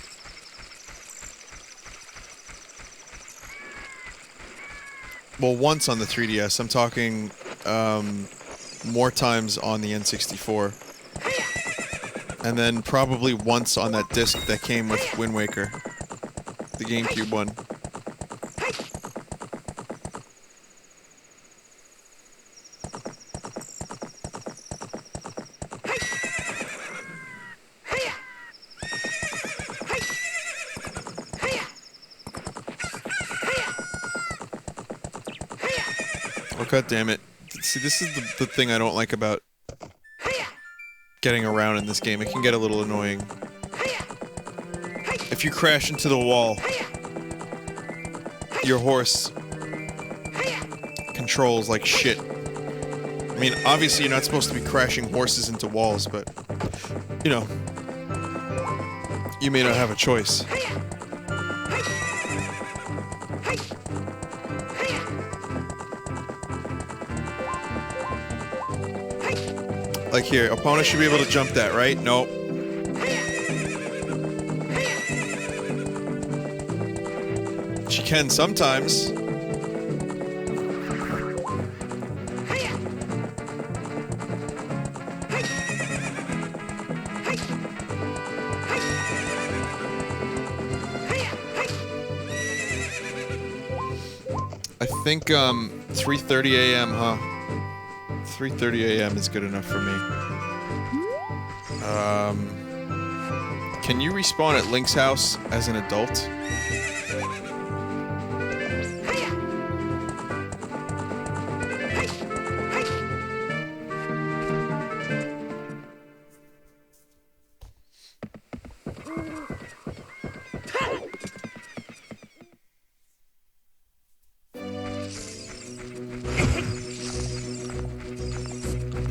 Well, once on the 3DS. I'm talking, more times on the N64. And then probably once on that disc that came with Wind Waker. The GameCube one. Oh, God damn it. See, this is the thing I don't like about getting around in this game. It can get a little annoying. If you crash into the wall, your horse controls like shit. I mean, obviously you're not supposed to be crashing horses into walls, but, you know, you may not have a choice. Like here, opponent should be able to jump that, right? Nope. She can sometimes. I think 3:30 a.m., huh? 3:30 a.m. is good enough for me. Can you respawn at Link's house as an adult?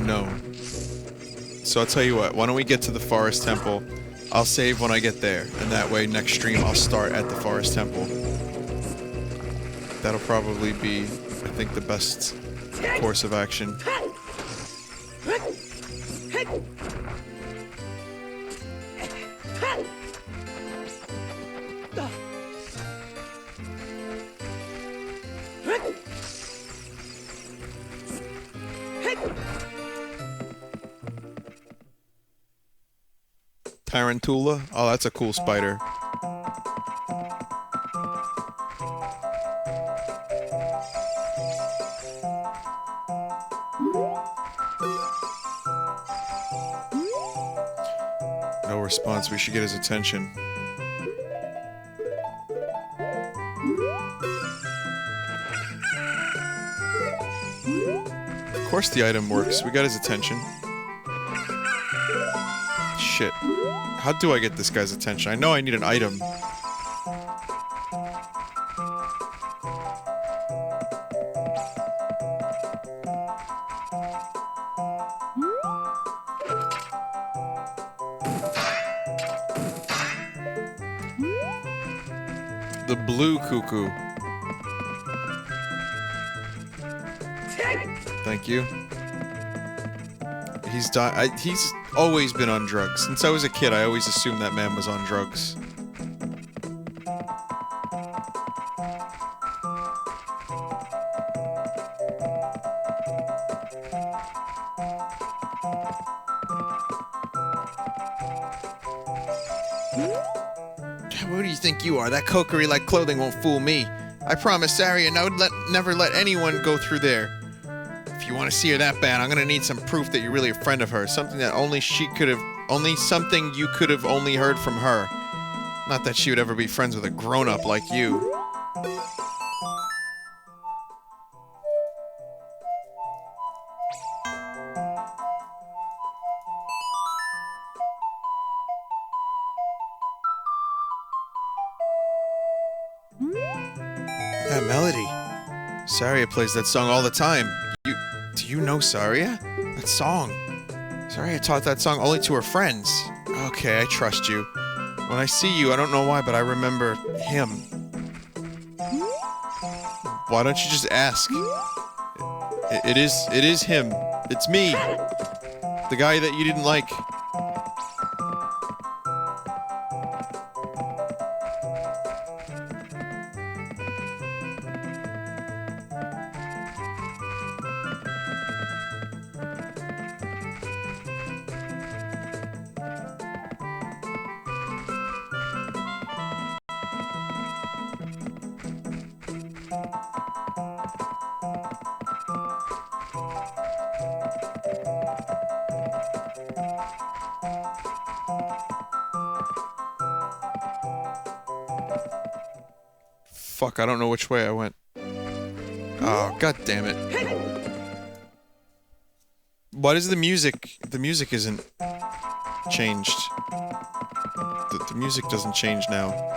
No. So I'll tell you what, why don't we get to the Forest Temple? I'll save when I get there, and that way next stream I'll start at the Forest Temple. That'll probably be, I think, the best course of action. Tarantula? Oh, that's a cool spider. No response. We should get his attention. Of course the item works. We got his attention. Shit. How do I get this guy's attention? I know I need an item. The blue cuckoo. Thank you. He's always been on drugs. Since I was a kid, I always assumed that man was on drugs. Who do you think you are? That cokery-like clothing won't fool me. I promised Saria I would never let anyone go through there. If you want to see her that bad, I'm gonna need some proof that you're really a friend of hers. Something that only something you could have only heard from her. Not that she would ever be friends with a grown-up like you. That melody. Saria plays that song all the time. Do you know Saria? That song. Saria taught that song only to her friends. Okay, I trust you. When I see you, I don't know why, but I remember him. Why don't you just ask? It is him. It's me. The guy that you didn't like. Fuck, I don't know which way I went. Oh, god damn it. What is the music? The music isn't changed. The music doesn't change now.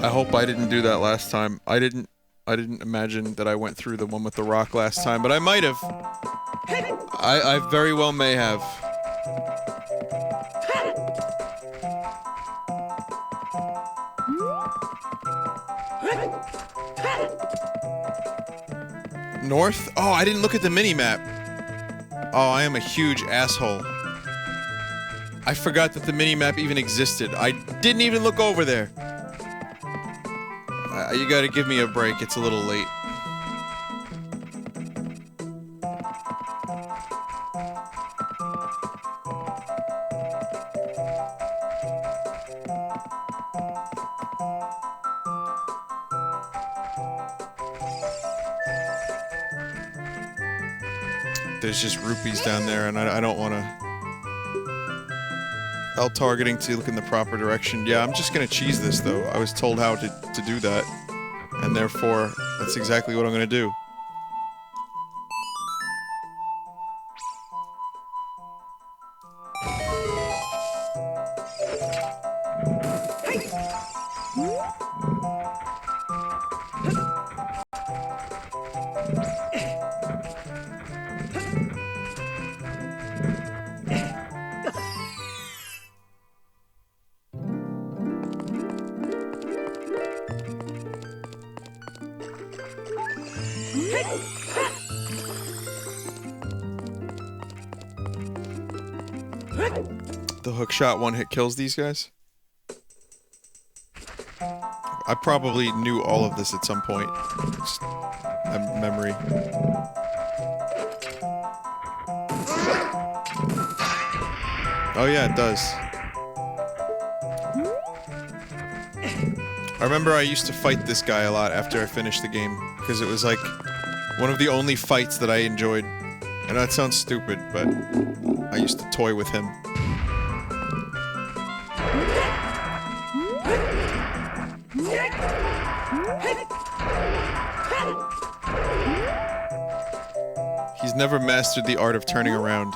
I hope I didn't do that last time. I didn't imagine that I went through the one with the rock last time, but I might have. I very well may have. North? Oh, I didn't look at the mini-map. Oh, I am a huge asshole. I forgot that the mini-map even existed. I didn't even look over there. You gotta give me a break, it's a little late. There's just rupees down there, and I don't want to... L targeting to look in the proper direction. Yeah, I'm just gonna cheese this, though. I was told how to do that. And therefore, that's exactly what I'm gonna do. The hook shot one hit kills these guys? I probably knew all of this at some point. Just memory. Oh yeah, it does. I remember I used to fight this guy a lot after I finished the game, because it was like one of the only fights that I enjoyed. I know that sounds stupid, but I used to toy with him. He's never mastered the art of turning around.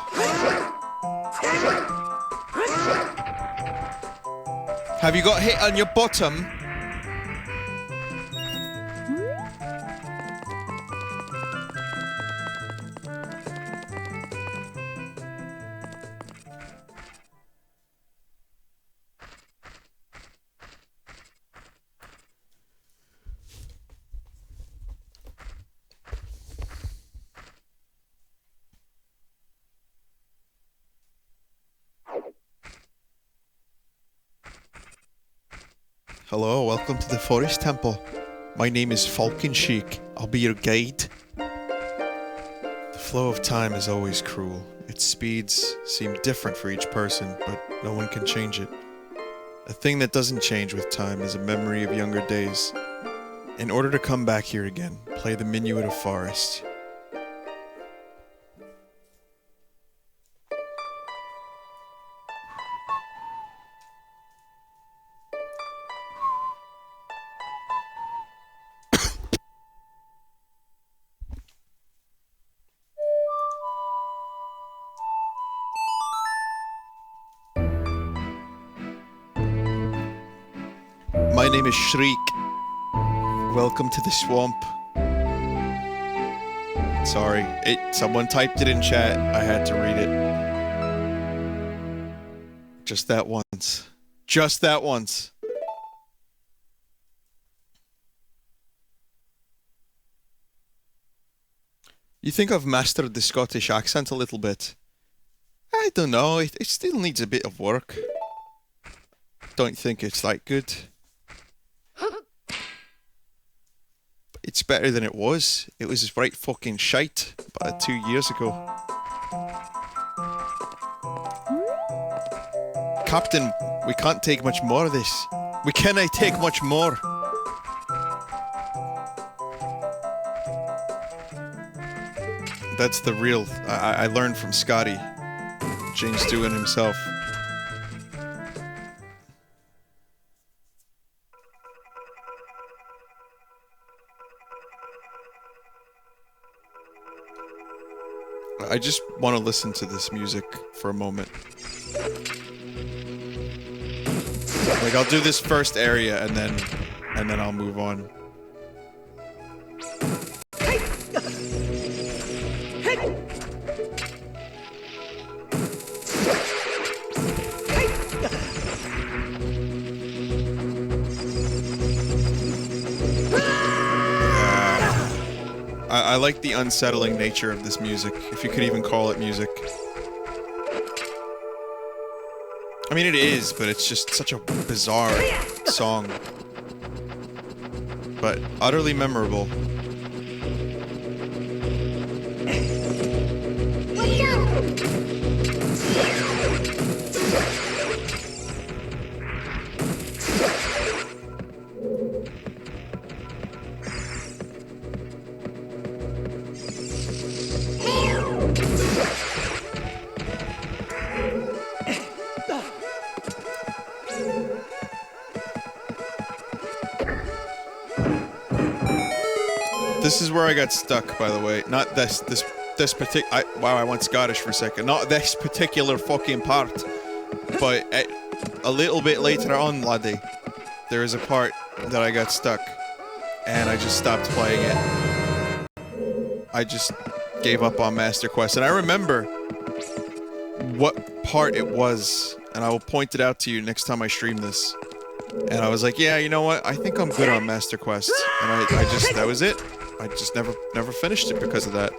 Have you got hit on your bottom? Hello, welcome to the Forest Temple. My name is Falcon Sheik. I'll be your guide. The flow of time is always cruel. Its speeds seem different for each person, but no one can change it. A thing that doesn't change with time is a memory of younger days. In order to come back here again, play the Minuet of Forest. My name is Shriek. Welcome to the swamp. Sorry, someone typed it in chat. I had to read it. Just that once. Just that once. You think I've mastered the Scottish accent a little bit? I don't know, it still needs a bit of work. Don't think it's that good. It's better than it was. It was right fucking shite 2 years ago. Captain, we can't take much more of this. We cannot take much more. That's the real... I learned from Scotty. James Doohan himself. I just want to listen to this music for a moment. Like, I'll do this first area and then I'll move on. I like the unsettling nature of this music, if you could even call it music. I mean, it is, but it's just such a bizarre song. But utterly memorable. This is where I got stuck, by the way. Not this particular... Wow, I went Scottish for a second. Not this particular fucking part. But a little bit later on, laddie, there is a part that I got stuck. And I just stopped playing it. I just gave up on Master Quest. And I remember what part it was. And I will point it out to you next time I stream this. And I was like, yeah, you know what? I think I'm good on Master Quest. And I just... That was it. I just never finished it because of that.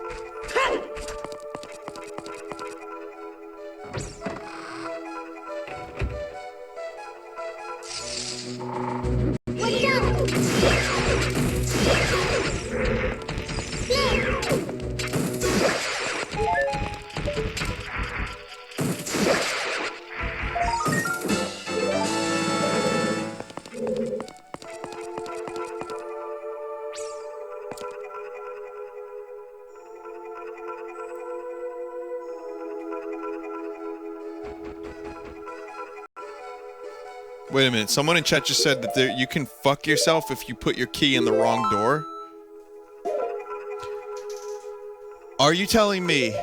Wait a minute, someone in chat just said that you can fuck yourself if you put your key in the wrong door? Are you telling me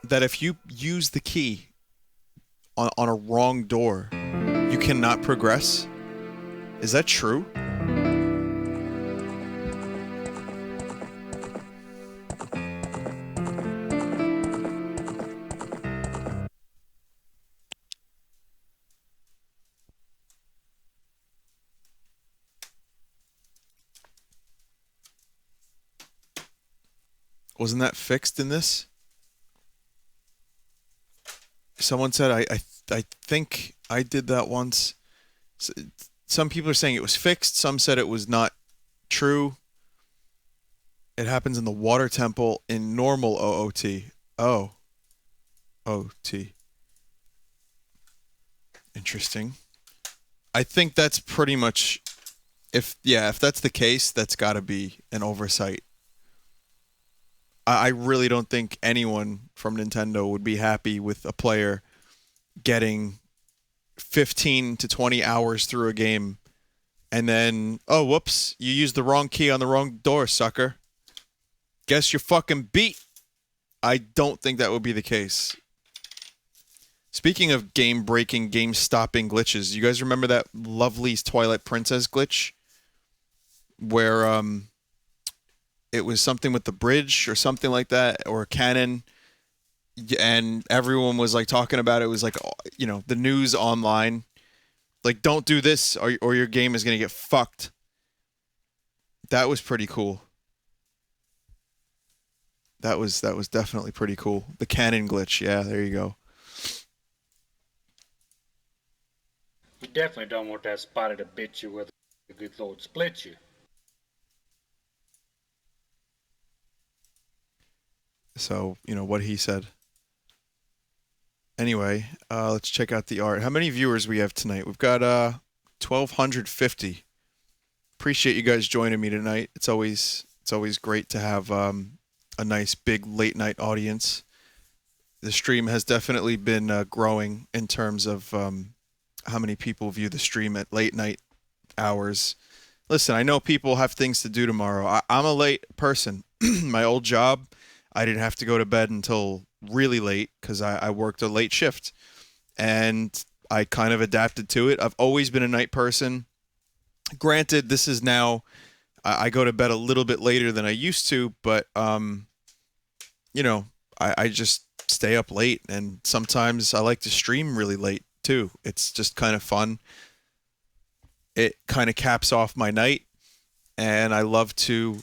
that if you use the key on a wrong door, you cannot progress? Is that true? Wasn't that fixed in this? Someone said I think I did that once. Some people are saying it was fixed. Some said it was not true. It happens in the water temple in normal OOT. Oh. OT. Interesting. I think that's pretty much... If that's the case, that's gotta be an oversight. I really don't think anyone from Nintendo would be happy with a player getting 15 to 20 hours through a game and then, oh, whoops, you used the wrong key on the wrong door, sucker. Guess you're fucking beat. I don't think that would be the case. Speaking of game-breaking, game-stopping glitches, you guys remember that lovely Twilight Princess glitch? Where, it was something with the bridge or something like that, or a cannon, and everyone was like talking about it. It was like, you know, the news online, like, don't do this or your game is gonna get fucked. That was pretty cool. That was definitely pretty cool. The cannon glitch, yeah, there you go. You definitely don't want that spider to bit you with Good thought split you. So, you know, what he said. Anyway, let's check out the art. How many viewers we have tonight? We've got 1,250. Appreciate you guys joining me tonight. It's always great to have a nice big late night audience. The stream has definitely been growing in terms of how many people view the stream at late night hours. Listen, I know people have things to do tomorrow. I'm a late person. My old job, I didn't have to go to bed until really late because I worked a late shift. And I kind of adapted to it. I've always been a night person. Granted, this is now, I go to bed a little bit later than I used to, but, you know, I just stay up late. And sometimes I like to stream really late too. It's just kind of fun. It kind of caps off my night. And I love to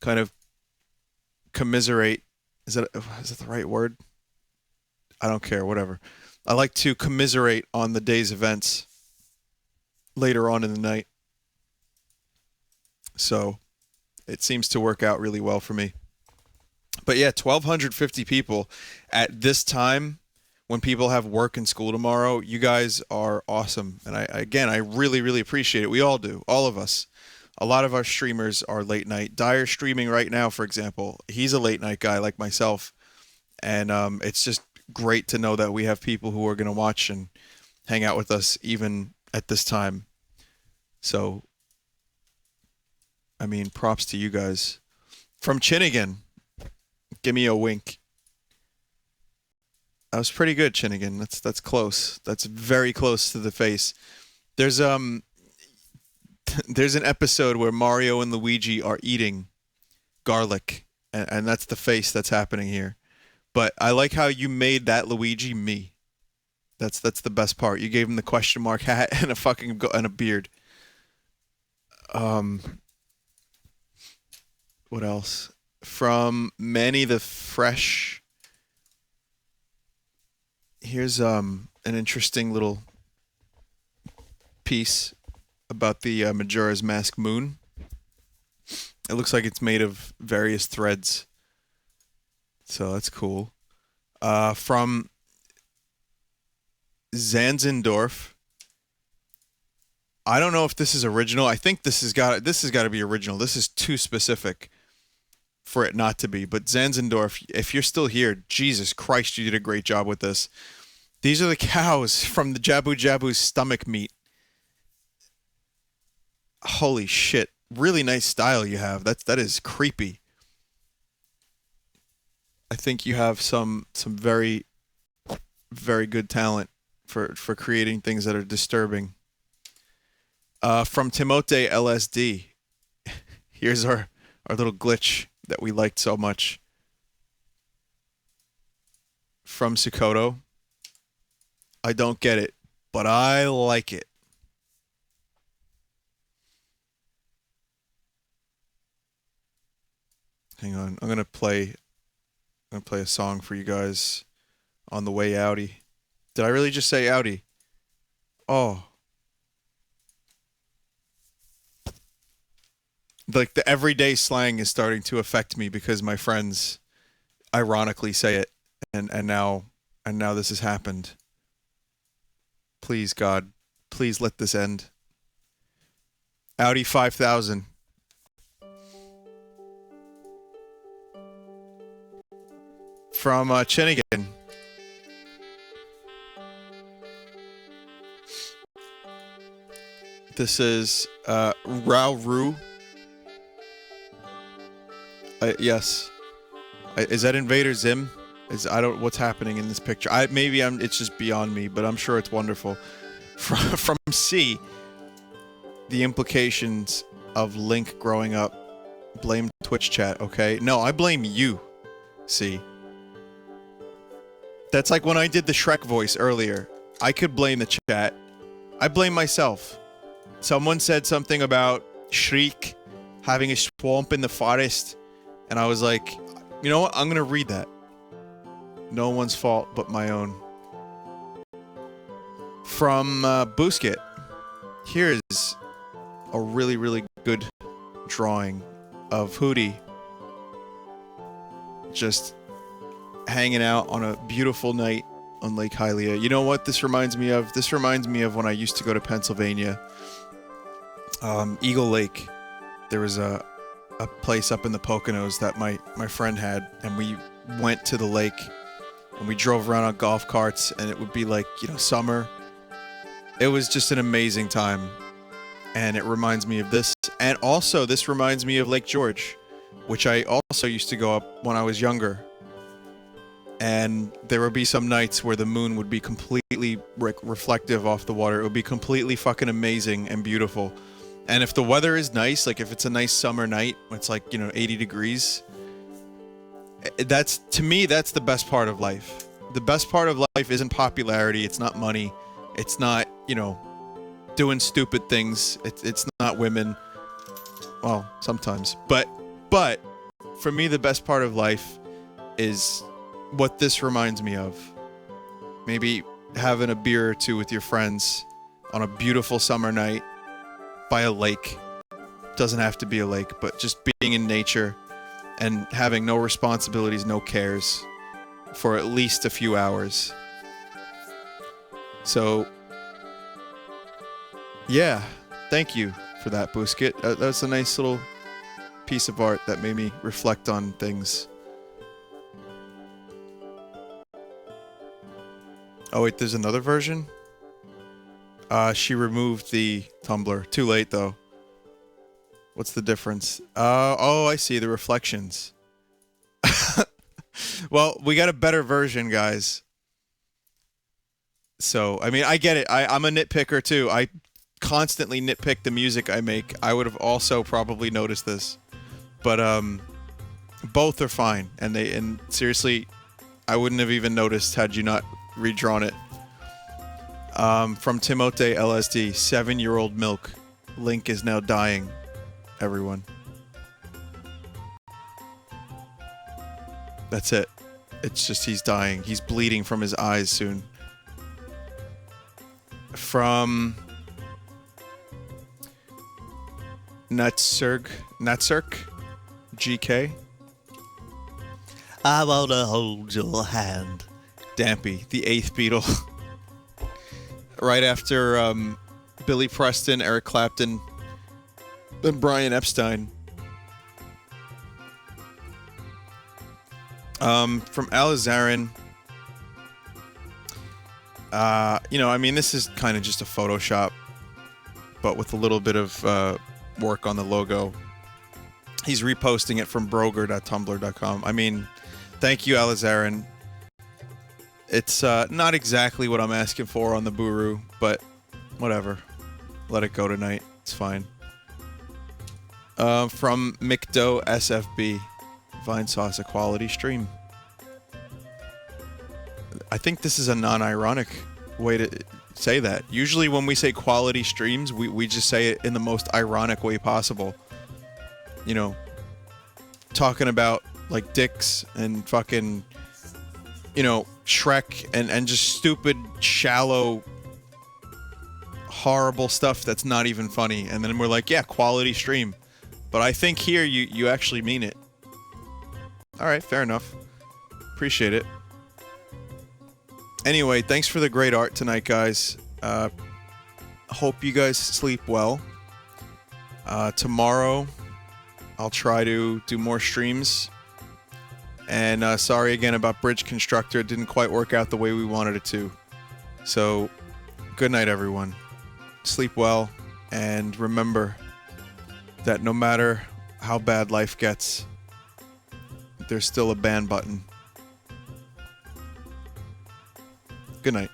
kind of commiserate. Is that the right word? I don't care, whatever. I like to commiserate on the day's events later on in the night. So it seems to work out really well for me. But yeah, 1,250 people at this time when people have work and school tomorrow. You guys are awesome. And I really, really appreciate it. We all do, all of us. A lot of our streamers are late night. Dyer's streaming right now, for example. He's a late night guy like myself. And it's just great to know that we have people who are going to watch and hang out with us even at this time. So, I mean, props to you guys. From Chinnigan, give me a wink. That was pretty good, Chinnigan. That's close. That's very close to the face. There's an episode where Mario and Luigi are eating garlic, and that's the face that's happening here. But I like how you made that Luigi me. That's the best part. You gave him the question mark hat and a beard. What else? From Manny the Fresh. Here's an interesting little piece about the Majora's Mask moon. It looks like it's made of various threads. So that's cool. From Zanzendorf. I don't know if this is original. I think this has got to be original. This is too specific for it not to be. But Zanzendorf, if you're still here, Jesus Christ, you did a great job with this. These are the cows from the Jabu Jabu's stomach meat. Holy shit. Really nice style you have. That is creepy. I think you have some very, very good talent for creating things that are disturbing. From Timote LSD. Here's our little glitch that we liked so much. From Sukoto. I don't get it, but I like it. Hang on, I'm gonna play a song for you guys on the way outie. Did I really just say outie? Oh. Like the everyday slang is starting to affect me because my friends ironically say it, and now this has happened. Please, God, please let this end. Audi 5000. From Chinnigan. This is Rauru. Yes. Is that Invader Zim? What's happening in this picture. It's just beyond me, but I'm sure it's wonderful. From C, the implications of Link growing up. Blame Twitch chat, okay? No, I blame you, C. That's like when I did the Shrek voice earlier. I could blame the chat. I blame myself. Someone said something about Shriek having a swamp in the forest, and I was like, you know what? I'm gonna read that. No one's fault but my own. From Busket. Here's a really, really good drawing of Hootie just hanging out on a beautiful night on Lake Hylia. You know what this reminds me of? This reminds me of when I used to go to Pennsylvania. Eagle Lake. There was a place up in the Poconos that my friend had, and we went to the lake and we drove around on golf carts, and it would be like, you know, summer. It was just an amazing time, and it reminds me of this. And also, this reminds me of Lake George, which I also used to go up when I was younger. And there would be some nights where the moon would be completely reflective off the water. It would be completely fucking amazing and beautiful. And if the weather is nice, like if it's a nice summer night, it's like, you know, 80 degrees, that's, to me, that's the best part of life. The best part of life isn't popularity. It's not money. It's not, you know, doing stupid things. It's not women. Well, sometimes. But for me, the best part of life is what this reminds me of. Maybe having a beer or two with your friends on a beautiful summer night by a lake. Doesn't have to be a lake, but just being in nature and having no responsibilities, no cares for at least a few hours. So, yeah, thank you for that, Busket. That's a nice little piece of art that made me reflect on things. Oh wait, there's another version? She removed the Tumblr. Too late, though. What's the difference? Oh, I see. The reflections. Well, we got a better version, guys. So, I mean, I get it. I'm a nitpicker, too. I constantly nitpick the music I make. I would have also probably noticed this. But, both are fine. And seriously, I wouldn't have even noticed had you not redrawn it. From Timote LSD, 7-year-old milk. Link is now dying, everyone. That's it. It's just he's dying. He's bleeding from his eyes soon. From Natsurg GK. I wanna hold your hand. Dampy, the 8th Beatle. Right after Billy Preston, Eric Clapton, and Brian Epstein. From Alizarin. You know, I mean, this is kind of just a Photoshop, but with a little bit of work on the logo. He's reposting it from broger.tumblr.com. I mean, thank you, Alizarin. It's not exactly what I'm asking for on the Booru, but whatever. Let it go tonight. It's fine. From McDo SFB, Vinesauce, a quality stream. I think this is a non-ironic way to say that. Usually when we say quality streams, we just say it in the most ironic way possible. You know, talking about like dicks and fucking, you know, Shrek and just stupid, shallow, horrible stuff that's not even funny. And then we're like, yeah, quality stream. But I think here you actually mean it. Alright, fair enough. Appreciate it. Anyway, thanks for the great art tonight, guys. Hope you guys sleep well. Tomorrow, I'll try to do more streams. And sorry again about Bridge Constructor. It didn't quite work out the way we wanted it to. So, good night, everyone. Sleep well, and remember that no matter how bad life gets, there's still a ban button. Good night.